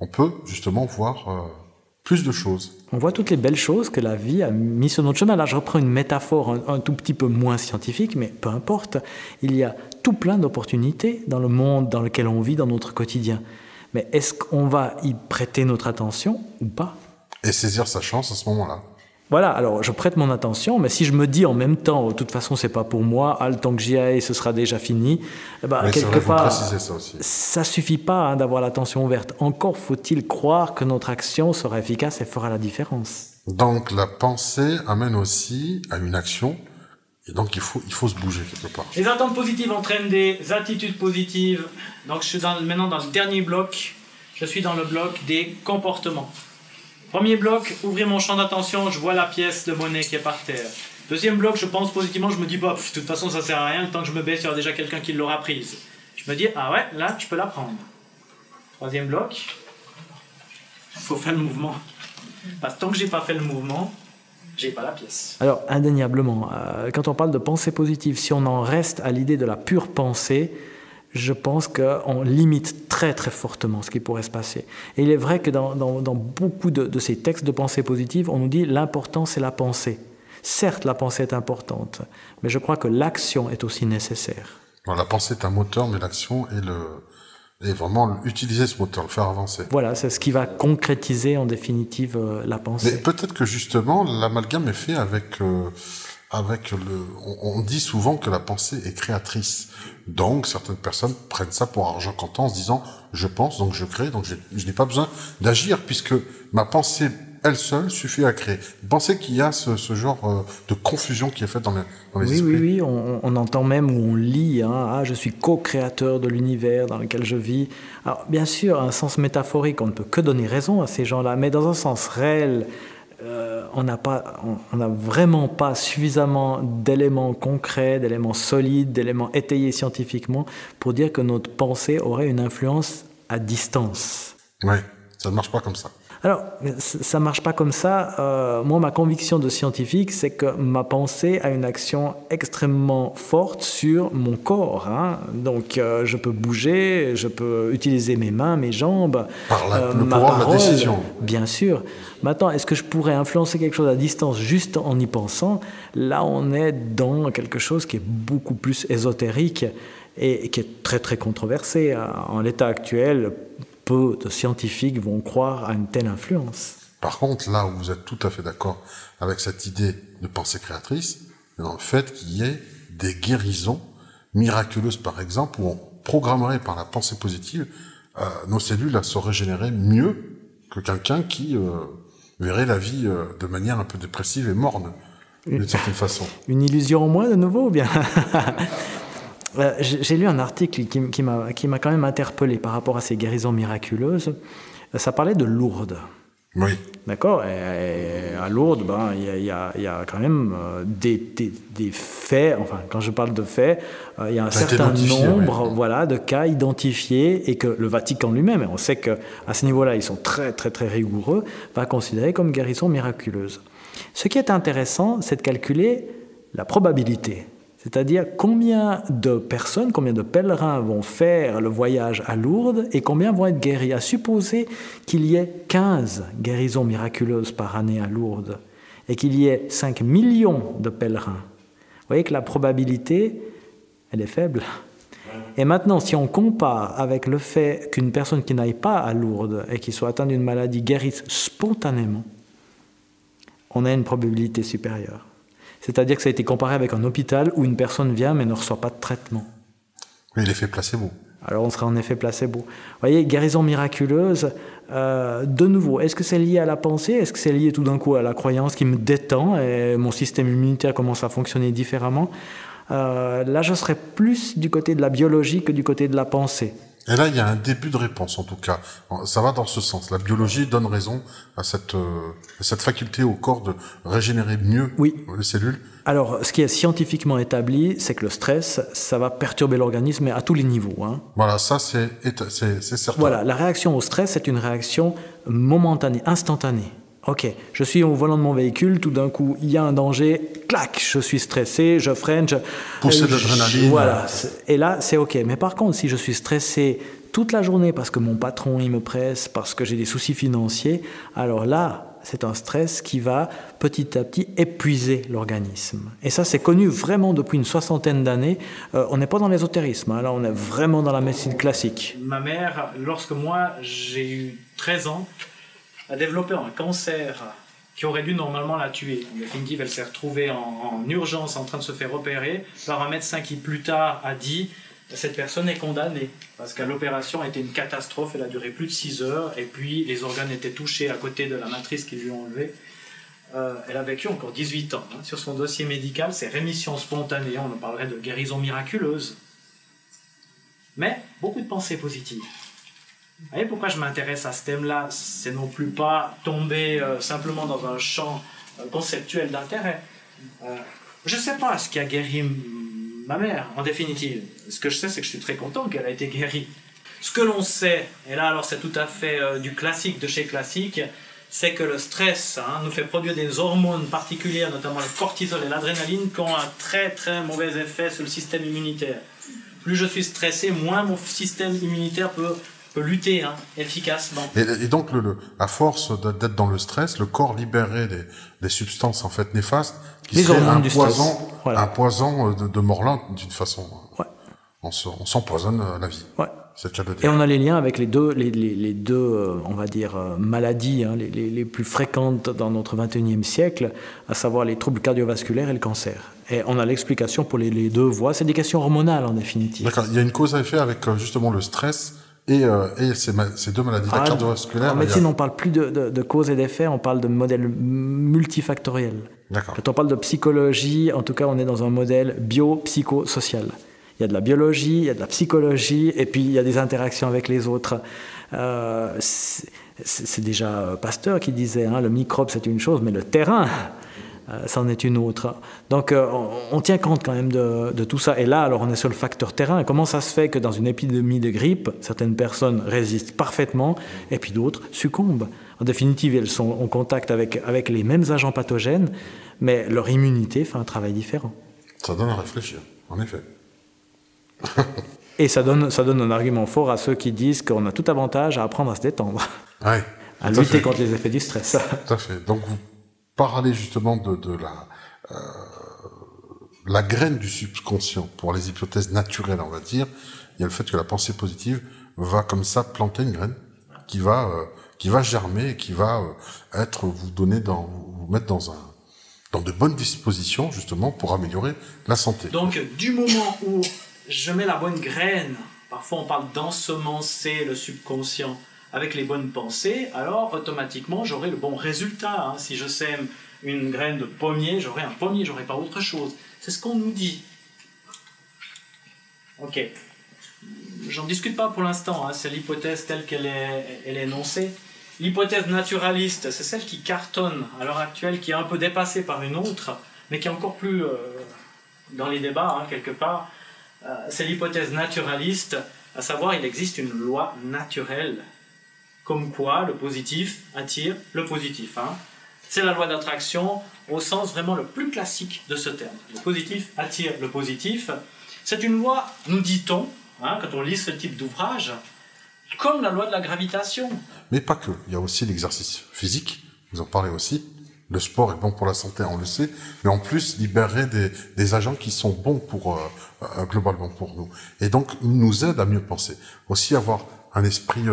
A: on peut justement voir plus de choses.
B: On voit toutes les belles choses que la vie a mis sur notre chemin. Là, je reprends une métaphore un tout petit peu moins scientifique, mais peu importe. Il y a tout plein d'opportunités dans le monde dans lequel on vit, dans notre quotidien. Mais est-ce qu'on va y prêter notre attention ou pas?
A: Et saisir sa chance à ce moment-là.
B: Voilà, alors je prête mon attention, mais si je me dis en même temps, de toute façon, c'est pas pour moi, le temps que j'y aille, ce sera déjà fini, quelque part,
A: ça aussi.
B: Ça suffit pas d'avoir l'attention ouverte. Encore faut-il croire que notre action sera efficace et fera la différence. Donc
A: la pensée amène aussi à une action, et donc il faut se bouger quelque part.
C: Les attentes positives entraînent des attitudes positives. Donc je suis maintenant dans le dernier bloc. Je suis dans le bloc des comportements. Premier bloc, ouvrir mon champ d'attention, je vois la pièce de monnaie qui est par terre. Deuxième bloc, je pense positivement, je me dis, de toute façon ça sert à rien, le temps que je me baisse, il y aura déjà quelqu'un qui l'aura prise. Je me dis, ah ouais, là, je peux la prendre. Troisième bloc, il faut faire le mouvement. Parce que tant que j'ai pas fait le mouvement, j'ai pas la pièce.
B: Alors, indéniablement, quand on parle de pensée positive, si on en reste à l'idée de la pure pensée, je pense qu'on limite très très fortement ce qui pourrait se passer. Et il est vrai que dans beaucoup de ces textes de pensée positive, on nous dit l'important c'est la pensée. Certes, la pensée est importante, mais je crois que l'action est aussi nécessaire.
A: La pensée est un moteur, mais l'action est vraiment utiliser ce moteur, le faire avancer.
B: Voilà, c'est ce qui va concrétiser en définitive la pensée.
A: Mais peut-être que justement, l'amalgame est fait avec on dit souvent que la pensée est créatrice. Donc, certaines personnes prennent ça pour argent comptant en se disant, je pense, donc je crée, donc je n'ai pas besoin d'agir puisque ma pensée, elle seule, suffit à créer. Vous pensez qu'il y a ce genre de confusion qui est faite dans les esprits?
B: Oui, on entend même ou on lit, je suis co-créateur de l'univers dans lequel je vis. Alors, bien sûr, un sens métaphorique, on ne peut que donner raison à ces gens-là, mais dans un sens réel, on n'a vraiment pas suffisamment d'éléments concrets, d'éléments solides, d'éléments étayés scientifiquement pour dire que notre pensée aurait une influence à distance.
A: Oui, ça ne marche pas comme ça.
B: Alors, ça ne marche pas comme ça. Moi, ma conviction de scientifique, c'est que ma pensée a une action extrêmement forte sur mon corps. Donc, je peux bouger, je peux utiliser mes mains, mes jambes,
A: le
B: ma
A: pouvoir
B: parole,
A: de la décision.
B: Bien sûr. Maintenant, est-ce que je pourrais influencer quelque chose à distance juste en y pensant? Là, on est dans quelque chose qui est beaucoup plus ésotérique et qui est très, très controversé. En l'état actuel, peu de scientifiques vont croire à une telle influence.
A: Par contre, là où vous êtes tout à fait d'accord avec cette idée de pensée créatrice, dans le fait qu'il y ait des guérisons miraculeuses, par exemple, où on programmerait par la pensée positive nos cellules à se régénérer mieux que quelqu'un qui verrait la vie de manière un peu dépressive et morne, d'une certaine façon.
B: Une illusion en moins, de nouveau, ou bien J'ai lu un article qui m'a quand même interpellé par rapport à ces guérisons miraculeuses. Ça parlait de Lourdes.
A: Oui.
B: D'accord. Et à Lourdes, il y a quand même des faits. Enfin, quand je parle de faits, il y a un certain nombre, voilà, de cas identifiés, et que le Vatican lui-même, et on sait qu'à ce niveau-là, ils sont très très très rigoureux, va considérer comme guérison miraculeuse. Ce qui est intéressant, c'est de calculer la probabilité. C'est-à-dire combien de personnes, combien de pèlerins vont faire le voyage à Lourdes et combien vont être guéris. À supposer qu'il y ait 15 guérisons miraculeuses par année à Lourdes et qu'il y ait 5 millions de pèlerins. Vous voyez que la probabilité, elle est faible. Et maintenant, si on compare avec le fait qu'une personne qui n'aille pas à Lourdes et qui soit atteinte d'une maladie guérisse spontanément, on a une probabilité supérieure. C'est-à-dire que ça a été comparé avec un hôpital où une personne vient mais ne reçoit pas de traitement.
A: Oui, l'effet placebo.
B: Alors on serait en effet placebo. Vous voyez, guérison miraculeuse, de nouveau, est-ce que c'est lié à la pensée? Est-ce que c'est lié tout d'un coup à la croyance qui me détend et mon système immunitaire commence à fonctionner différemment? Là, je serais plus du côté de la biologie que du côté de la pensée.
A: Et là, il y a un début de réponse, en tout cas. Ça va dans ce sens. La biologie donne raison à cette faculté au corps de régénérer mieux les cellules.
B: Alors, ce qui est scientifiquement établi, c'est que le stress, ça va perturber l'organisme, mais à tous les niveaux. Hein.
A: Voilà, ça, c'est certain.
B: Voilà, la réaction au stress, c'est une réaction momentanée, instantanée. Ok, je suis au volant de mon véhicule, tout d'un coup, il y a un danger, clac, je suis stressé, je freine,
A: poussée d'adrénaline.
B: Voilà, et là, c'est ok. Mais par contre, si je suis stressé toute la journée parce que mon patron, il me presse, parce que j'ai des soucis financiers, alors là, c'est un stress qui va petit à petit épuiser l'organisme. Et ça, c'est connu vraiment depuis une 60aine d'années. On n'est pas dans l'ésotérisme, hein, là, on est vraiment dans la médecine classique.
C: Ma mère, lorsque moi, j'ai eu 13 ans, a développé un cancer qui aurait dû normalement la tuer. En définitive, elle s'est retrouvée en urgence en train de se faire opérer par un médecin qui plus tard a dit « cette personne est condamnée » parce que l'opération a été une catastrophe, elle a duré plus de 6 heures et puis les organes étaient touchés à côté de la matrice qu'ils lui ont enlevée. Elle a vécu encore 18 ans. Hein. Sur son dossier médical, c'est rémission spontanée, on parlerait de guérison miraculeuse. Mais beaucoup de pensées positives. Vous voyez pourquoi je m'intéresse à ce thème-là? C'est non plus pas tomber simplement dans un champ conceptuel d'intérêt. Je ne sais pas ce qui a guéri ma mère, en définitive. Ce que je sais, c'est que je suis très content qu'elle a été guérie. Ce que l'on sait, et là alors c'est tout à fait du classique de chez classique, c'est que le stress nous fait produire des hormones particulières, notamment le cortisol et l'adrénaline, qui ont un très très mauvais effet sur le système immunitaire. Plus je suis stressé, moins mon système immunitaire peut lutter efficacement.
A: Et donc, à force d'être dans le stress, le corps libérait des substances en fait néfastes qui seraient un poison de Morland d'une façon.
B: Ouais.
A: On s'empoisonne la vie.
B: Ouais.
A: C'est le cas de dire.
B: Et on a les liens avec les deux on va dire, maladies les plus fréquentes dans notre 21e siècle, à savoir les troubles cardiovasculaires et le cancer. Et on a l'explication pour les deux voies. C'est des questions hormonales en définitive.
A: D'accord. Il y a une cause à effet avec justement le stress et ces deux maladies, la cardiovasculaire.
B: En médecine, on ne parle plus de cause et d'effet, on parle de modèle multifactoriel.
A: D'accord.
B: Quand on parle de psychologie, en tout cas, on est dans un modèle bio-psychosocial. Il y a de la biologie, il y a de la psychologie, et puis il y a des interactions avec les autres. C'est déjà Pasteur qui disait, le microbe c'est une chose, mais le terrain, c'en est une autre. Donc on tient compte quand même de tout ça. Et là, alors on est sur le facteur terrain. Comment ça se fait que dans une épidémie de grippe, certaines personnes résistent parfaitement et puis d'autres succombent? En définitive, elles sont en contact avec les mêmes agents pathogènes, mais leur immunité fait un travail différent.
A: Ça donne à réfléchir, en effet.
B: Et ça donne un argument fort à ceux qui disent qu'on a tout avantage à apprendre à se détendre,
A: ouais,
B: à lutter contre les effets du stress.
A: Tout à fait. Donc vous parlez justement de la graine du subconscient. Pour les hypothèses naturelles, on va dire, il y a le fait que la pensée positive va comme ça planter une graine qui va germer et qui va vous mettre dans de bonnes dispositions, justement, pour améliorer la santé.
C: Donc, du moment où je mets la bonne graine, parfois on parle d'ensemencer le subconscient avec les bonnes pensées, alors automatiquement j'aurai le bon résultat. Si je sème une graine de pommier, j'aurai un pommier, j'aurai pas autre chose. C'est ce qu'on nous dit. Ok. J'en discute pas pour l'instant, c'est l'hypothèse telle qu'elle est énoncée. L'hypothèse naturaliste, c'est celle qui cartonne à l'heure actuelle, qui est un peu dépassée par une autre, mais qui est encore plus dans les débats, quelque part. C'est l'hypothèse naturaliste, à savoir il existe une loi naturelle, comme quoi le positif attire le positif. C'est la loi d'attraction au sens vraiment le plus classique de ce terme. Le positif attire le positif. C'est une loi, nous dit-on, quand on lit ce type d'ouvrage, comme la loi de la gravitation.
A: Mais pas que. Il y a aussi l'exercice physique, vous en parlez aussi. Le sport est bon pour la santé, on le sait, mais en plus libérer des agents qui sont bons pour globalement pour nous. Et donc, il nous aide à mieux penser. Aussi avoir un esprit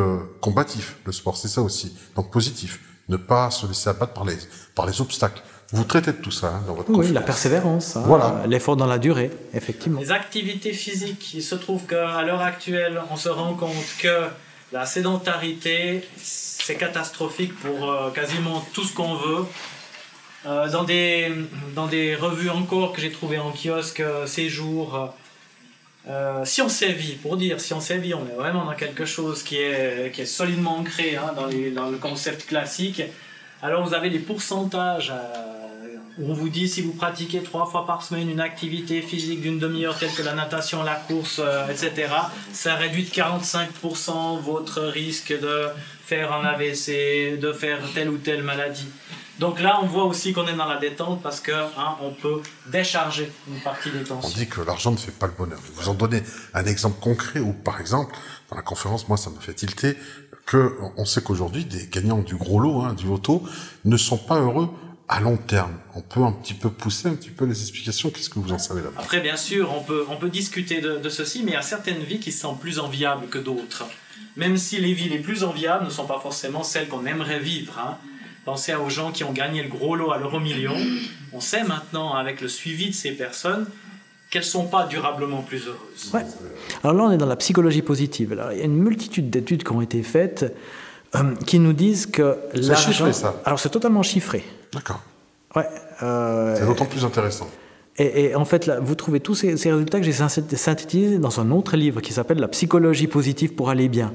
A: combatif, le sport, c'est ça aussi. Donc positif. Ne pas se laisser abattre par les obstacles. Vous traitez de tout ça dans votre conférence.
B: Oui, la persévérance,
A: voilà.
B: L'effort dans la durée, effectivement.
C: Les activités physiques, il se trouve qu'à l'heure actuelle, on se rend compte que la sédentarité, c'est catastrophique pour quasiment tout ce qu'on veut. Dans des revues encore que j'ai trouvées en kiosque ces jours, si on sévit, pour dire si on sévit, on est vraiment dans quelque chose qui est solidement ancré dans le concept classique. Alors vous avez des pourcentages où on vous dit si vous pratiquez 3 fois par semaine une activité physique d'une demi-heure telle que la natation, la course, etc., ça réduit de 45% votre risque de faire un AVC, de faire telle ou telle maladie. Donc là, on voit aussi qu'on est dans la détente parce que on peut décharger une partie des tensions.
A: On dit que l'argent ne fait pas le bonheur. Vous en donnez un exemple concret où, par exemple, dans la conférence, moi, ça me fait tilter que on sait qu'aujourd'hui, des gagnants du gros lot, du loto, ne sont pas heureux à long terme. On peut un petit peu pousser un petit peu les explications. Qu'est-ce que vous en savez là-bas?
C: Après, bien sûr, on peut discuter de ceci, mais il y a certaines vies qui sont plus enviables que d'autres. Même si les vies les plus enviables ne sont pas forcément celles qu'on aimerait vivre. Pensez aux gens qui ont gagné le gros lot à l'euro-million. On sait maintenant, avec le suivi de ces personnes, qu'elles ne sont pas durablement plus heureuses.
B: Ouais. Alors là, on est dans la psychologie positive. Alors, il y a une multitude d'études qui ont été faites qui nous disent que l'argent...
A: C'est chiffré, ça?
B: Alors, c'est totalement chiffré.
A: D'accord.
B: Ouais.
A: C'est d'autant plus intéressant.
B: Et en fait, là, vous trouvez tous ces résultats que j'ai synthétisés dans un autre livre qui s'appelle « La psychologie positive pour aller bien ».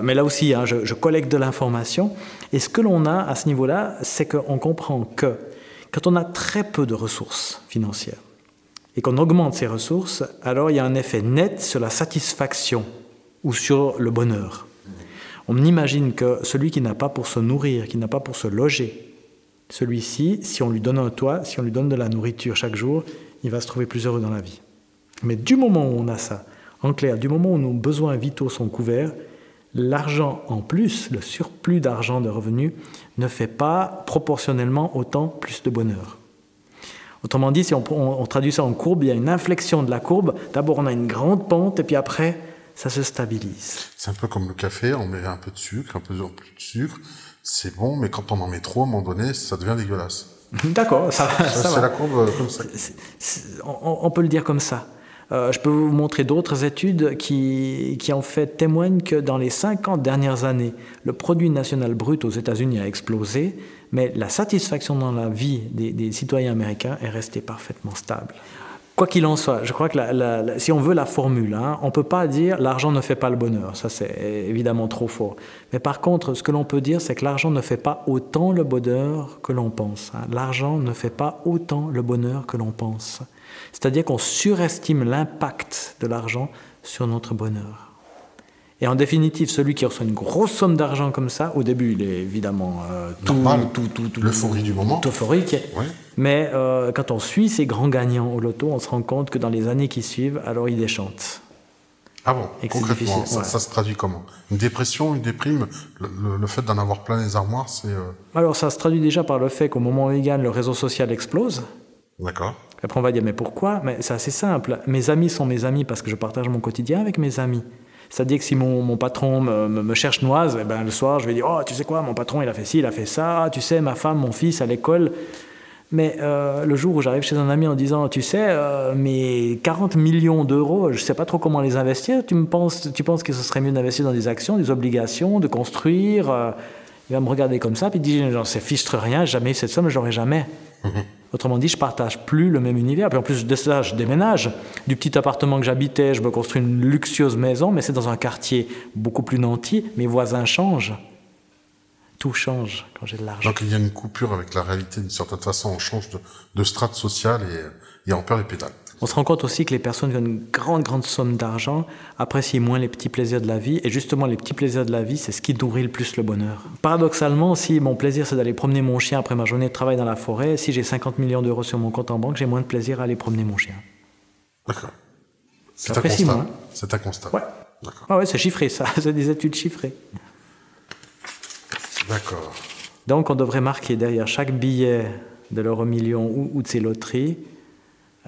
B: Mais là aussi, je collecte de l'information. Et ce que l'on a à ce niveau-là, c'est qu'on comprend que quand on a très peu de ressources financières et qu'on augmente ces ressources, alors il y a un effet net sur la satisfaction ou sur le bonheur. On imagine que celui qui n'a pas pour se nourrir, qui n'a pas pour se loger, celui-ci, si on lui donne un toit, si on lui donne de la nourriture chaque jour, il va se trouver plus heureux dans la vie. Mais du moment où on a ça, en clair, du moment où nos besoins vitaux sont couverts, l'argent en plus, le surplus d'argent de revenus, ne fait pas proportionnellement autant plus de bonheur. Autrement dit, si on traduit ça en courbe, il y a une inflexion de la courbe. D'abord, on a une grande pente et puis après, ça se stabilise.
A: C'est un peu comme le café, on met un peu de sucre, un peu de sucre, c'est bon, mais quand on en met trop, à un moment donné, ça devient dégueulasse.
B: D'accord, ça
A: c'est
B: va.
A: La courbe comme ça.
B: On peut le dire comme ça. Je peux vous montrer d'autres études qui en fait témoignent que dans les 50 dernières années, le produit national brut aux États-Unis a explosé, mais la satisfaction dans la vie des citoyens américains est restée parfaitement stable. Quoi qu'il en soit, je crois que si on veut la formule, on ne peut pas dire l'argent ne fait pas le bonheur, ça c'est évidemment trop fort. Mais par contre, ce que l'on peut dire, c'est que l'argent ne fait pas autant le bonheur que l'on pense. L'argent ne fait pas autant le bonheur que l'on pense. C'est-à-dire qu'on surestime l'impact de l'argent sur notre bonheur. Et en définitive, celui qui reçoit une grosse somme d'argent comme ça, au début, il est évidemment
A: l'euphorie du moment.
B: Euphorique.
A: Ouais.
B: Mais quand on suit ces grands gagnants au loto, on se rend compte que dans les années qui suivent, alors ils déchantent.
A: Ah bon, concrètement, ça se traduit comment? Une dépression, une déprime, le fait d'en avoir plein les armoires, c'est...
B: Alors ça se traduit déjà par le fait qu'au moment où ils gagnent, le réseau social explose.
A: D'accord.
B: Après on va dire, mais pourquoi? Mais c'est assez simple. Mes amis sont mes amis parce que je partage mon quotidien avec mes amis. C'est-à-dire que si mon patron me cherche noise, le soir, je vais dire « Oh, tu sais quoi, mon patron, il a fait ci, il a fait ça. Tu sais, ma femme, mon fils, à l'école. » Mais le jour où j'arrive chez un ami en disant, tu sais, mes 40 millions d'euros, je ne sais pas trop comment les investir, tu penses que ce serait mieux d'investir dans des actions, des obligations, de construire il va me regarder comme ça, puis il dit, j'en sais fichtre rien, j'ai jamais eu cette somme, je l'aurai jamais. Autrement dit, je partage plus le même univers. Puis en plus de ça, je déménage. Du petit appartement que j'habitais, je me construis une luxueuse maison, mais c'est dans un quartier beaucoup plus nanti. Mes voisins changent. Tout change quand j'ai de l'argent.
A: Donc il y a une coupure avec la réalité d'une certaine façon. On change de strate sociale et on perd les pédales.
B: On se rend compte aussi que les personnes qui ont une grande somme d'argent apprécient moins les petits plaisirs de la vie. Et justement, les petits plaisirs de la vie, c'est ce qui nourrit le plus le bonheur. Paradoxalement, si mon plaisir, c'est d'aller promener mon chien après ma journée de travail dans la forêt, si j'ai 50 millions d'euros sur mon compte en banque, j'ai moins de plaisir à aller promener mon chien.
A: D'accord. C'est un
B: J'apprécie
A: constat.
B: moins.
A: C'est un constat.
B: Ouais.
A: D'accord.
B: Ah ouais, c'est chiffré, ça. C'est des études chiffrées.
A: D'accord.
B: Donc, on devrait marquer derrière chaque billet de l'euro-million ou de ces loteries,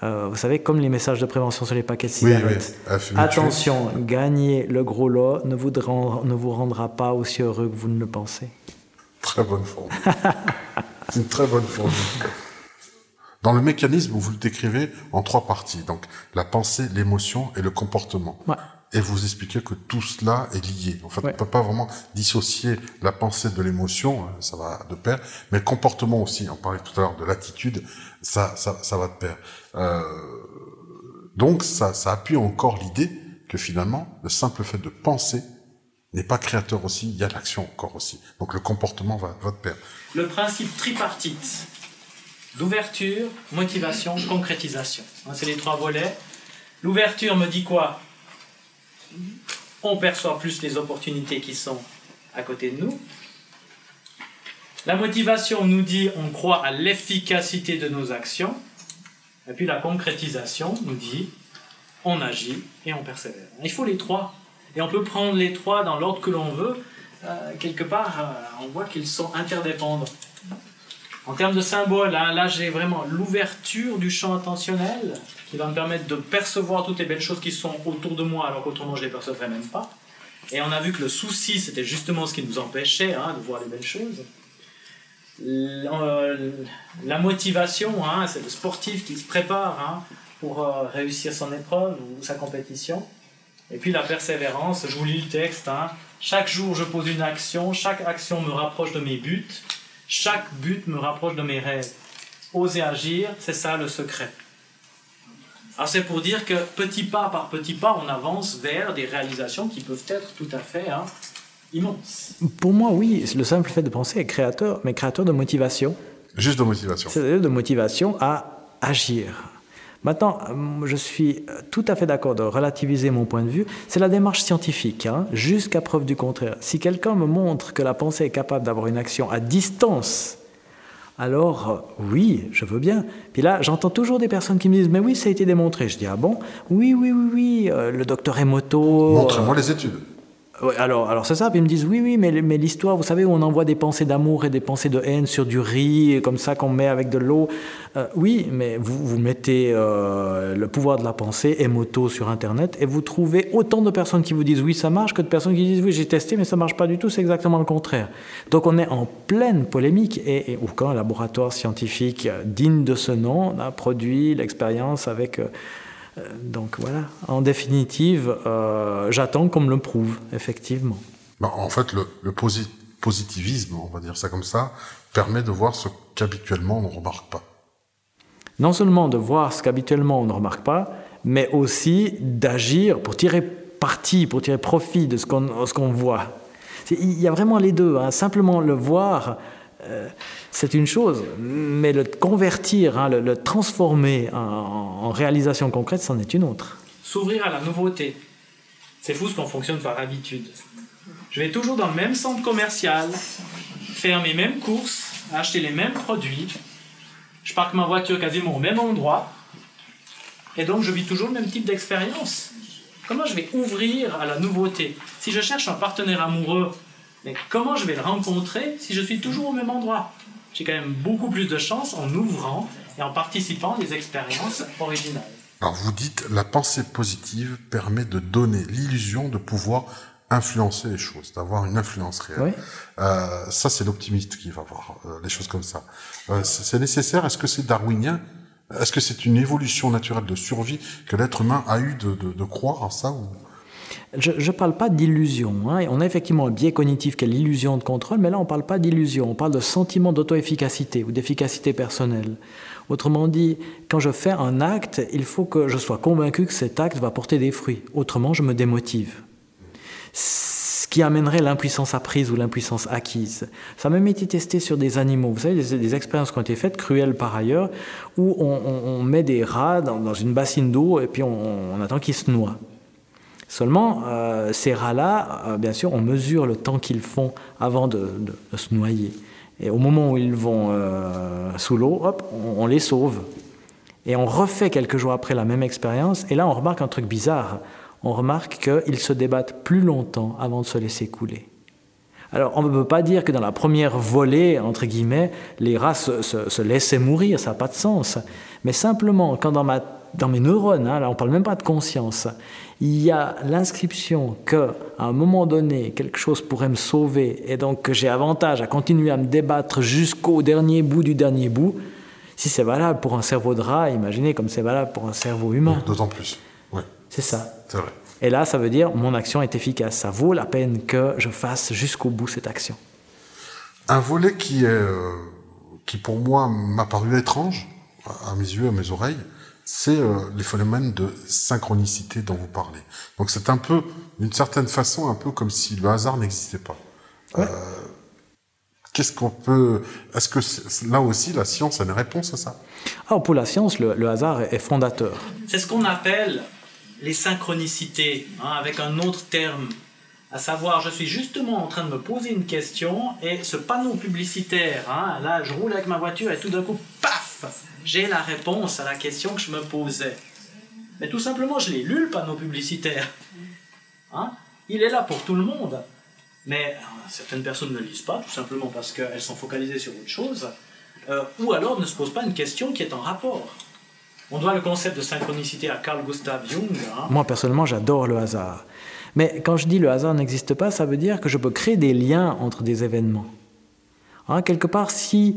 B: vous savez, comme les messages de prévention sur les paquets de cigarettes.
A: Oui.
B: Attention, gagner le gros lot ne vous rendra pas aussi heureux que vous ne le pensez.
A: Très bonne formule. C'est une très bonne formule. Dans le mécanisme, vous le décrivez en 3 parties. Donc, la pensée, l'émotion et le comportement.
B: Ouais.
A: Et vous expliquez que tout cela est lié. En fait,
B: Ouais.
A: on ne peut pas vraiment dissocier la pensée de l'émotion, ça va de pair, mais le comportement aussi, on parlait tout à l'heure de l'attitude, ça va de pair. Donc, ça appuie encore l'idée que finalement, le simple fait de penser n'est pas créateur aussi, il y a l'action encore aussi. Donc, le comportement va de pair.
C: Le principe tripartite d'ouverture, motivation, concrétisation. C'est les 3 volets. L'ouverture me dit quoi? On perçoit plus les opportunités qui sont à côté de nous. La motivation nous dit on croit à l'efficacité de nos actions. Et puis la concrétisation nous dit on agit et on persévère. Il faut les 3. Et on peut prendre les 3 dans l'ordre que l'on veut. Quelque part, on voit qu'ils sont interdépendants. En termes de symboles, là j'ai vraiment l'ouverture du champ attentionnel qui va me permettre de percevoir toutes les belles choses qui sont autour de moi alors qu'autrement je ne les percevrais même pas. Et on a vu que le souci, c'était justement ce qui nous empêchait de voir les belles choses. La motivation, c'est le sportif qui se prépare pour réussir son épreuve ou sa compétition. Et puis la persévérance, je vous lis le texte. Chaque jour, je pose une action, chaque action me rapproche de mes buts, chaque but me rapproche de mes rêves. Oser agir, c'est ça le secret. Alors c'est pour dire que petit pas par petit pas, on avance vers des réalisations qui peuvent être tout à fait immenses.
B: Pour moi, oui, le simple fait de penser est créateur, mais créateur de motivation.
A: Juste de motivation.
B: C'est-à-dire de motivation à agir. Maintenant, je suis tout à fait d'accord de relativiser mon point de vue. C'est la démarche scientifique, jusqu'à preuve du contraire. Si quelqu'un me montre que la pensée est capable d'avoir une action à distance, alors oui, je veux bien. Puis là, j'entends toujours des personnes qui me disent « Mais oui, ça a été démontré. » Je dis « Ah bon ? Oui, le docteur Emoto... »
A: Montrez-moi les études.
B: Ouais, alors c'est ça, puis ils me disent oui, mais l'histoire, vous savez, où on envoie des pensées d'amour et des pensées de haine sur du riz, comme ça qu'on met avec de l'eau. Oui, mais vous mettez le pouvoir de la pensée, Emoto, sur Internet, et vous trouvez autant de personnes qui vous disent oui, ça marche, que de personnes qui disent oui, j'ai testé, mais ça marche pas du tout, c'est exactement le contraire. Donc on est en pleine polémique, et aucun laboratoire scientifique digne de ce nom n'a produit l'expérience avec... donc voilà, en définitive, j'attends qu'on me le prouve, effectivement.
A: En fait, le positivisme, on va dire ça comme ça, permet de voir ce qu'habituellement on ne remarque pas.
B: Non seulement de voir ce qu'habituellement on ne remarque pas, mais aussi d'agir pour tirer parti, pour tirer profit de ce qu'on voit. Il y a vraiment les deux, simplement le voir... c'est une chose, mais le convertir, le transformer en réalisation concrète, c'en est une autre.
C: S'ouvrir à la nouveauté. C'est fou ce qu'on fonctionne par habitude. Je vais toujours dans le même centre commercial, faire mes mêmes courses, acheter les mêmes produits. Je parque ma voiture quasiment au même endroit. Et donc je vis toujours le même type d'expérience. Comment je vais ouvrir à la nouveauté? Si je cherche un partenaire amoureux, mais comment je vais le rencontrer si je suis toujours au même endroit? J'ai quand même beaucoup plus de chance en ouvrant et en participant à des expériences originales.
A: Alors vous dites, la pensée positive permet de donner l'illusion de pouvoir influencer les choses, d'avoir une influence réelle.
B: Oui.
A: Ça, c'est l'optimiste qui va voir les choses comme ça. C'est nécessaire. Est-ce que c'est darwinien? Est-ce que c'est une évolution naturelle de survie que l'être humain a eu de croire en ça ou...
B: Je ne parle pas d'illusion. Hein. On a effectivement un biais cognitif qui est l'illusion de contrôle, mais là, on ne parle pas d'illusion. On parle de sentiment d'auto-efficacité ou d'efficacité personnelle. Autrement dit, quand je fais un acte, il faut que je sois convaincu que cet acte va porter des fruits. Autrement, je me démotive. Ce qui amènerait l'impuissance apprise ou l'impuissance acquise. Ça a même été testé sur des animaux. Vous savez, des expériences qui ont été faites, cruelles par ailleurs, où on met des rats dans une bassine d'eau et puis on attend qu'ils se noient. Seulement, ces rats-là, bien sûr, on mesure le temps qu'ils font avant de se noyer. Et au moment où ils vont sous l'eau, hop, on les sauve. Et on refait quelques jours après la même expérience, et là on remarque un truc bizarre. On remarque qu'ils se débattent plus longtemps avant de se laisser couler. Alors on ne peut pas dire que dans la première volée, entre guillemets, les rats se laissaient mourir, ça n'a pas de sens. Mais simplement, quand dans mes neurones, hein, là on ne parle même pas de conscience, il y a l'inscription qu'à un moment donné, quelque chose pourrait me sauver et donc que j'ai avantage à continuer à me débattre jusqu'au dernier bout du dernier bout. Si c'est valable pour un cerveau de rat, imaginez comme c'est valable pour un cerveau humain.
A: D'autant plus, oui.
B: C'est ça.
A: C'est vrai.
B: Et là, ça veut dire mon action est efficace. Ça vaut la peine que je fasse jusqu'au bout cette action.
A: Un volet qui pour moi m'a paru étrange, à mes yeux, à mes oreilles, c'est les phénomènes de synchronicité dont vous parlez. Donc c'est un peu, d'une certaine façon, un peu comme si le hasard n'existait pas.
B: Ouais.
A: Qu'est-ce qu'on peut... Est-ce que là aussi, la science a une réponse à ça?
B: Alors pour la science, le hasard est fondateur.
C: C'est ce qu'on appelle les synchronicités, hein, avec un autre terme. À savoir, je suis justement en train de me poser une question et ce panneau publicitaire, hein, là je roule avec ma voiture et tout d'un coup, paf, j'ai la réponse à la question que je me posais. Mais tout simplement, je l'ai lu le panneau publicitaire. Hein, il est là pour tout le monde. Mais certaines personnes ne le lisent pas, tout simplement parce qu'elles sont focalisées sur autre chose, ou alors ne se posent pas une question qui est en rapport. On doit le concept de synchronicité à Carl Gustav Jung. Hein.
B: Moi, personnellement, j'adore le hasard. Mais quand je dis le hasard n'existe pas, ça veut dire que je peux créer des liens entre des événements. Hein, quelque part, si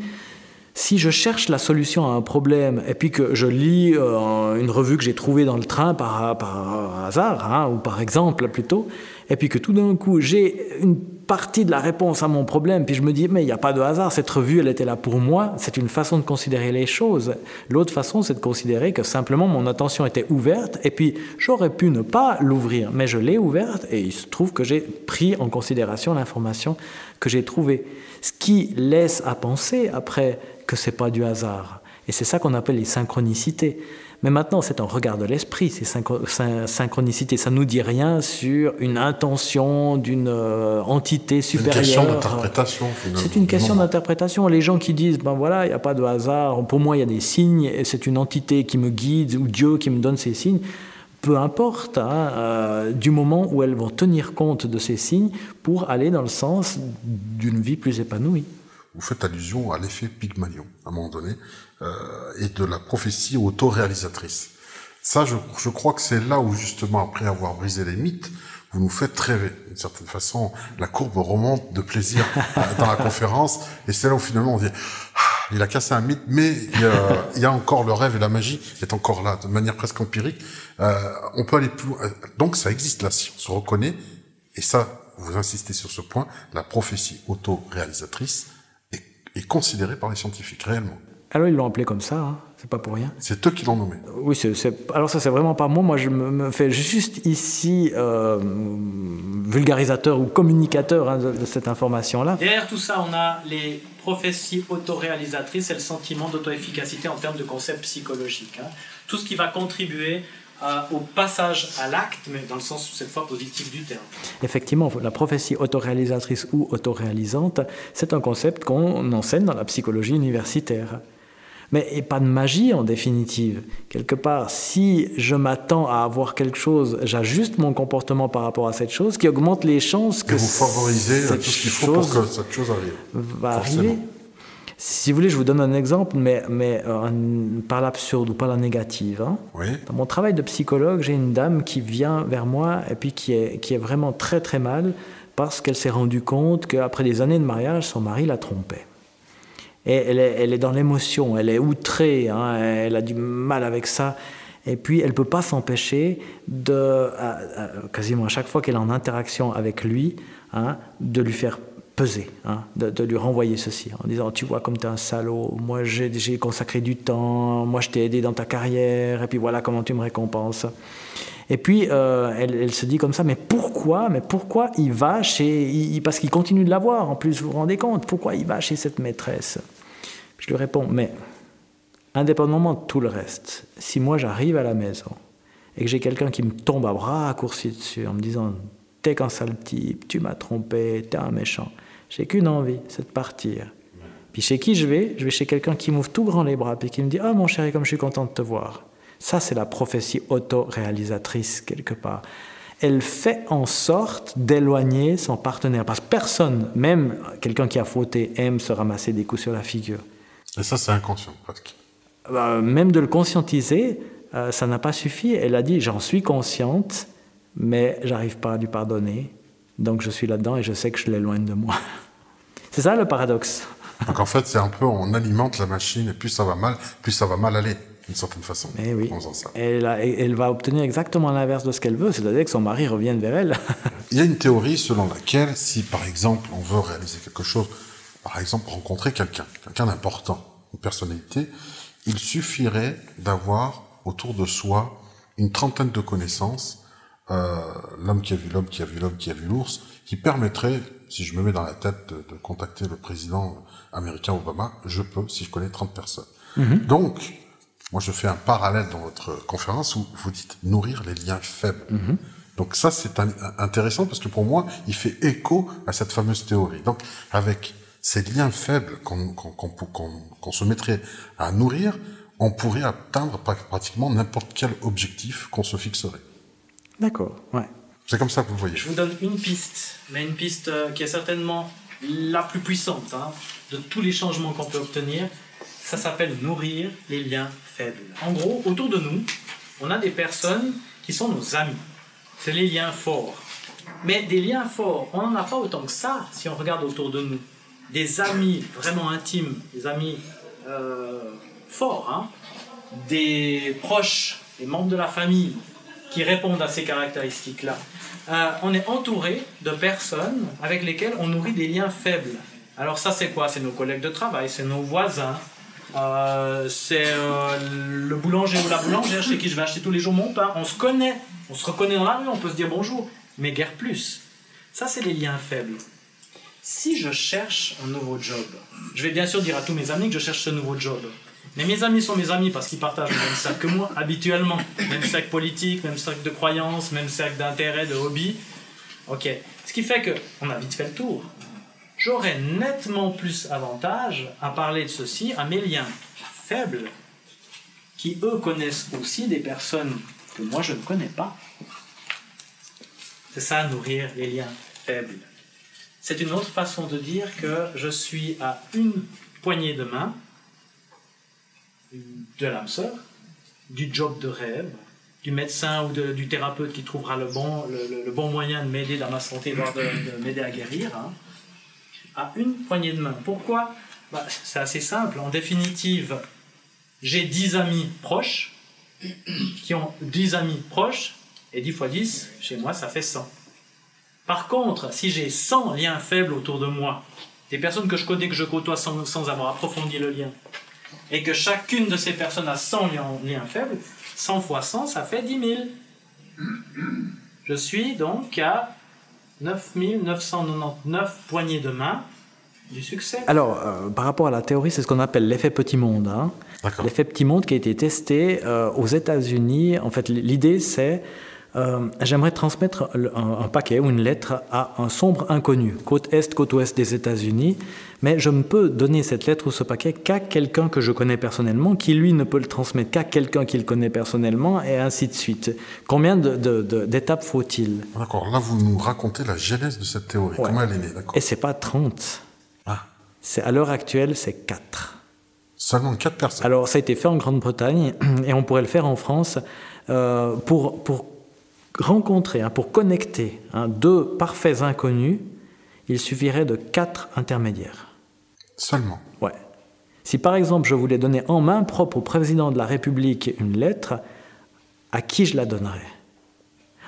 B: je cherche la solution à un problème et puis que je lis une revue que j'ai trouvée dans le train par hasard, hein, ou par exemple plutôt, et puis que tout d'un coup j'ai une partie de la réponse à mon problème, puis je me dis mais il n'y a pas de hasard, cette revue elle était là pour moi, c'est une façon de considérer les choses. L'autre façon c'est de considérer que simplement mon attention était ouverte et puis j'aurais pu ne pas l'ouvrir, mais je l'ai ouverte et il se trouve que j'ai pris en considération l'information que j'ai trouvée. Ce qui laisse à penser après que ce n'est pas du hasard. Et c'est ça qu'on appelle les synchronicités. Mais maintenant, c'est un regard de l'esprit, ces synchronicités. Ça ne nous dit rien sur une intention d'une entité supérieure.
A: C'est une question d'interprétation, finalement.
B: C'est une question d'interprétation. Les gens qui disent, ben voilà, il n'y a pas de hasard, pour moi, il y a des signes, et c'est une entité qui me guide, ou Dieu qui me donne ces signes. Peu importe, hein, du moment où elles vont tenir compte de ces signes pour aller dans le sens d'une vie plus épanouie.
A: Vous faites allusion à l'effet Pygmalion, à un moment donné, et de la prophétie autoréalisatrice. Ça, je crois que c'est là où, justement, après avoir brisé les mythes, vous nous faites rêver. D'une certaine façon, la courbe remonte de plaisir dans la conférence, et c'est là où, finalement, on dit il a cassé un mythe, mais il y a encore le rêve et la magie est encore là, de manière presque empirique. On peut aller plus loin. Donc, ça existe, la science reconnaît, et ça, vous insistez sur ce point, la prophétie autoréalisatrice est considérée par les scientifiques, réellement.
B: Alors ils l'ont appelé comme ça, hein. C'est pas pour rien.
A: C'est eux qui l'ont nommé.
B: Oui, alors ça c'est vraiment pas moi. Moi je me fais juste ici vulgarisateur ou communicateur, hein, de cette information-là.
C: Derrière tout ça, on a les prophéties autoréalisatrices et le sentiment d'auto-efficacité en termes de concept psychologique. Hein. Tout ce qui va contribuer au passage à l'acte, mais dans le sens cette fois positif du terme.
B: Effectivement, la prophétie autoréalisatrice ou autoréalisante, c'est un concept qu'on enseigne dans la psychologie universitaire. Mais il n'y a pas de magie en définitive. Quelque part, si je m'attends à avoir quelque chose, j'ajuste mon comportement par rapport à cette chose, qui augmente les chances que
A: vous favorisez tout ce qu'il faut pour que cette chose arrive.
B: Va arriver. Si vous voulez, je vous donne un exemple, mais par l'absurde ou par la négative. Hein.
A: Oui.
B: Dans mon travail de psychologue, j'ai une dame qui vient vers moi et puis qui est vraiment très très mal parce qu'elle s'est rendue compte qu'après des années de mariage, son mari la trompait. Et elle est dans l'émotion, elle est outrée, hein, elle a du mal avec ça. Et puis, elle ne peut pas s'empêcher quasiment à chaque fois qu'elle est en interaction avec lui, hein, de lui faire peser, hein, de lui renvoyer ceci, en disant « Tu vois comme tu es un salaud, moi j'ai consacré du temps, moi je t'ai aidé dans ta carrière, et puis voilà comment tu me récompenses. » Et puis, elle se dit comme ça « Mais pourquoi il va chez... Parce qu'il continue de la voir, en plus, vous vous rendez compte, pourquoi il va chez cette maîtresse ?» Je lui réponds « Mais... indépendamment de tout le reste, si moi j'arrive à la maison et que j'ai quelqu'un qui me tombe à bras raccourcis dessus en me disant « T'es qu'un sale type, tu m'as trompé, t'es un méchant », j'ai qu'une envie, c'est de partir. Puis chez qui je vais chez quelqu'un qui m'ouvre tout grand les bras et qui me dit « Ah mon chéri, comme je suis content de te voir ». Ça, c'est la prophétie auto-réalisatrice quelque part. Elle fait en sorte d'éloigner son partenaire. Parce que personne, même quelqu'un qui a fauté, aime se ramasser des coups sur la figure.
A: Et ça, c'est inconscient, presque.
B: Même de le conscientiser, ça n'a pas suffi. Elle a dit, j'en suis consciente, mais j'arrive pas à lui pardonner. Donc je suis là-dedans et je sais que je l'éloigne de moi. C'est ça le paradoxe.
A: Donc en fait, c'est un peu, on alimente la machine et plus ça va mal aller, d'une certaine façon.
B: Mais oui.
A: En faisant ça.
B: Elle va obtenir exactement l'inverse de ce qu'elle veut, c'est-à-dire que son mari revienne vers elle.
A: Il y a une théorie selon laquelle, si par exemple on veut réaliser quelque chose, par exemple rencontrer quelqu'un d'important, une personnalité, il suffirait d'avoir autour de soi une trentaine de connaissances, l'homme qui a vu l'homme, qui a vu l'homme, qui a vu l'ours, qui permettrait, si je me mets dans la tête de contacter le président américain Obama, je peux, si je connais 30 personnes. Mm-hmm. Donc, moi je fais un parallèle dans votre conférence où vous dites nourrir les liens faibles. Mm-hmm. Donc ça c'est intéressant parce que pour moi, il fait écho à cette fameuse théorie. Donc, avec ces liens faibles qu'on se mettrait à nourrir, on pourrait atteindre pratiquement n'importe quel objectif qu'on se fixerait.
B: D'accord, ouais.
A: C'est comme ça que vous le voyez.
C: Je vous donne une piste, mais une piste qui est certainement la plus puissante de tous les changements qu'on peut obtenir. Ça s'appelle nourrir les liens faibles. En gros, autour de nous, on a des personnes qui sont nos amis. C'est les liens forts. Mais des liens forts, on n'en a pas autant que ça si on regarde autour de nous. Des amis vraiment intimes, des amis forts, des proches, des membres de la famille qui répondent à ces caractéristiques-là. On est entouré de personnes avec lesquelles on nourrit des liens faibles. Alors ça c'est quoi? C'est nos collègues de travail, c'est nos voisins, c'est le boulanger ou la boulangère chez qui je vais acheter tous les jours mon pain. On se connaît, on se reconnaît dans la rue, on peut se dire bonjour, mais guère plus. Ça c'est les liens faibles. Si je cherche un nouveau job, je vais bien sûr dire à tous mes amis que je cherche ce nouveau job. Mais mes amis sont mes amis parce qu'ils partagent le même cercle que moi, habituellement. Même cercle politique, même cercle de croyances, même cercle d'intérêt, de hobby. Ok. Ce qui fait qu'on a vite fait le tour. J'aurais nettement plus avantage à parler de ceci à mes liens faibles, qui eux connaissent aussi des personnes que moi je ne connais pas. C'est ça, nourrir les liens faibles. C'est une autre façon de dire que je suis à une poignée de main de l'âme sœur, du job de rêve, du médecin ou du thérapeute qui trouvera le bon moyen de m'aider dans ma santé, voire de m'aider à guérir, à une poignée de main. Pourquoi? C'est assez simple. En définitive, j'ai 10 amis proches qui ont 10 amis proches, et 10 fois 10, chez moi, ça fait 100. Par contre, si j'ai 100 liens faibles autour de moi, des personnes que je connais, que je côtoie sans avoir approfondi le lien, et que chacune de ces personnes a 100 liens faibles, 100 fois 100, ça fait 10 000. Je suis donc à 9 999 poignées de main du succès.
B: Alors, par rapport à la théorie, c'est ce qu'on appelle l'effet petit monde. L'effet petit monde qui a été testé aux États-Unis. En fait, l'idée, c'est j'aimerais transmettre un paquet ou une lettre à un sombre inconnu, côte est, côte ouest des États-Unis, mais je ne peux donner cette lettre ou ce paquet qu'à quelqu'un que je connais personnellement, qui lui ne peut le transmettre qu'à quelqu'un qu'il connaît personnellement, et ainsi de suite. Combien d'étapes faut-il?
A: D'accord, là vous nous racontez la genèse de cette théorie, comment elle est née, d'accord.
B: Et c'est pas 30. À l'heure actuelle, c'est 4.
A: Seulement 4 personnes.
B: Alors, ça a été fait en Grande-Bretagne et on pourrait le faire en France pour rencontrer, pour connecter 2 parfaits inconnus. Il suffirait de 4 intermédiaires.
A: Seulement.
B: Ouais. Si par exemple je voulais donner en main propre au président de la République une lettre, à qui je la donnerais?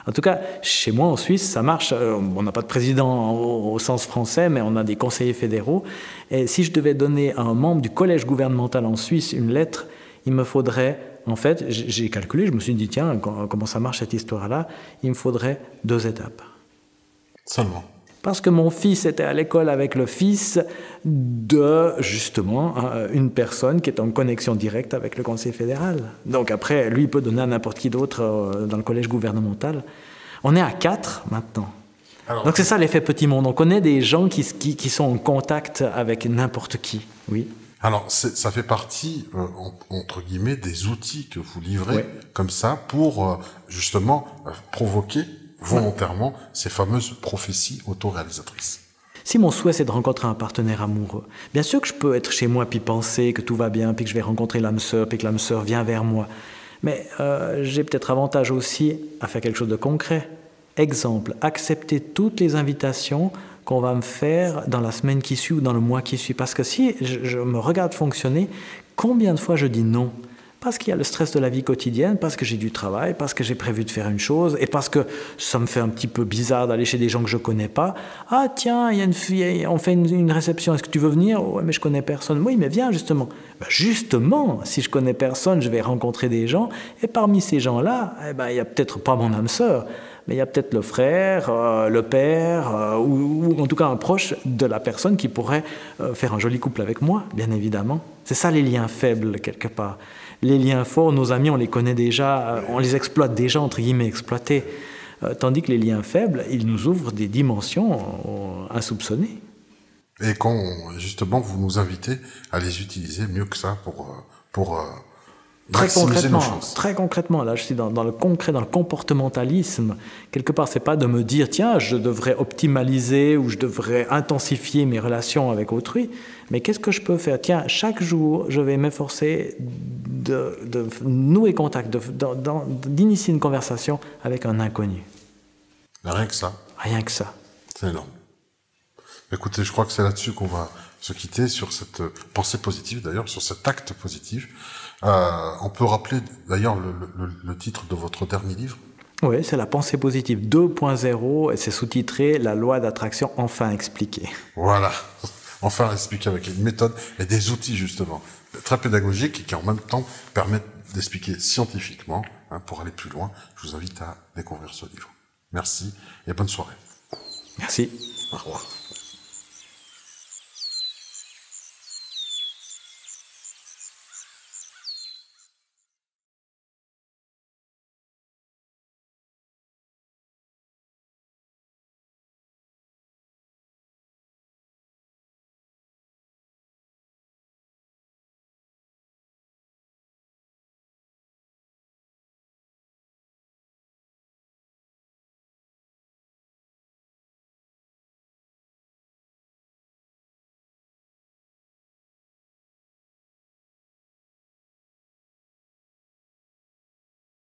B: En tout cas, chez moi en Suisse, ça marche. On n'a pas de président au sens français, mais on a des conseillers fédéraux. Et si je devais donner à un membre du collège gouvernemental en Suisse une lettre, il me faudrait, en fait, j'ai calculé, je me suis dit, tiens, comment ça marche cette histoire-là? Il me faudrait 2 étapes.
A: Seulement.
B: Parce que mon fils était à l'école avec le fils de, justement, une personne qui est en connexion directe avec le Conseil fédéral. Donc après, lui, il peut donner à n'importe qui d'autre dans le collège gouvernemental. On est à 4 maintenant. Alors, donc c'est ça l'effet petit monde. On connaît des gens qui sont en contact avec n'importe qui. Oui.
A: Alors, ça fait partie, entre guillemets, des outils que vous livrez comme ça pour, justement, provoquer volontairement ces fameuses prophéties autoréalisatrices.
B: Si mon souhait c'est de rencontrer un partenaire amoureux, bien sûr que je peux être chez moi puis penser que tout va bien, puis que je vais rencontrer l'âme sœur, puis que l'âme sœur vient vers moi. Mais j'ai peut-être avantage aussi à faire quelque chose de concret. Exemple, accepter toutes les invitations qu'on va me faire dans la semaine qui suit ou dans le mois qui suit. Parce que si je me regarde fonctionner, combien de fois je dis non ? Parce qu'il y a le stress de la vie quotidienne, parce que j'ai du travail, parce que j'ai prévu de faire une chose, et parce que ça me fait un petit peu bizarre d'aller chez des gens que je ne connais pas. Ah tiens, il y a une fille, on fait une réception, est-ce que tu veux venir? Ouais, mais je ne connais personne. Oui, mais viens justement. Ben justement, si je ne connais personne, je vais rencontrer des gens, et parmi ces gens-là, il n'y a peut-être pas mon âme sœur, mais il y a peut-être le frère, le père, ou en tout cas un proche de la personne qui pourrait faire un joli couple avec moi, bien évidemment. C'est ça les liens faibles, quelque part. Les liens forts, nos amis, on les connaît déjà, on les exploite déjà, entre guillemets, exploités. Tandis que les liens faibles, ils nous ouvrent des dimensions insoupçonnées.
A: Et quand, justement, vous nous invitez à les utiliser mieux que ça pour maximiser nos chances.
B: Très concrètement, là, je suis dans le concret, dans le comportementalisme. Quelque part, c'est pas de me dire, tiens, je devrais optimaliser ou je devrais intensifier mes relations avec autrui, mais qu'est-ce que je peux faire? Tiens, chaque jour, je vais m'efforcer de nouer contact, d'initier une conversation avec un inconnu.
A: Rien que ça.
B: Rien que ça.
A: C'est énorme. Écoutez, je crois que c'est là-dessus qu'on va se quitter, sur cette pensée positive d'ailleurs, sur cet acte positif. On peut rappeler d'ailleurs le titre de votre dernier livre?
B: Oui, c'est La pensée positive 2.0 et c'est sous-titré La loi d'attraction enfin expliquée.
A: Voilà, enfin expliqué avec une méthode et des outils justement, très pédagogiques et qui en même temps permettent d'expliquer scientifiquement, pour aller plus loin. Je vous invite à découvrir ce livre. Merci et bonne soirée.
B: Merci.
A: Au revoir.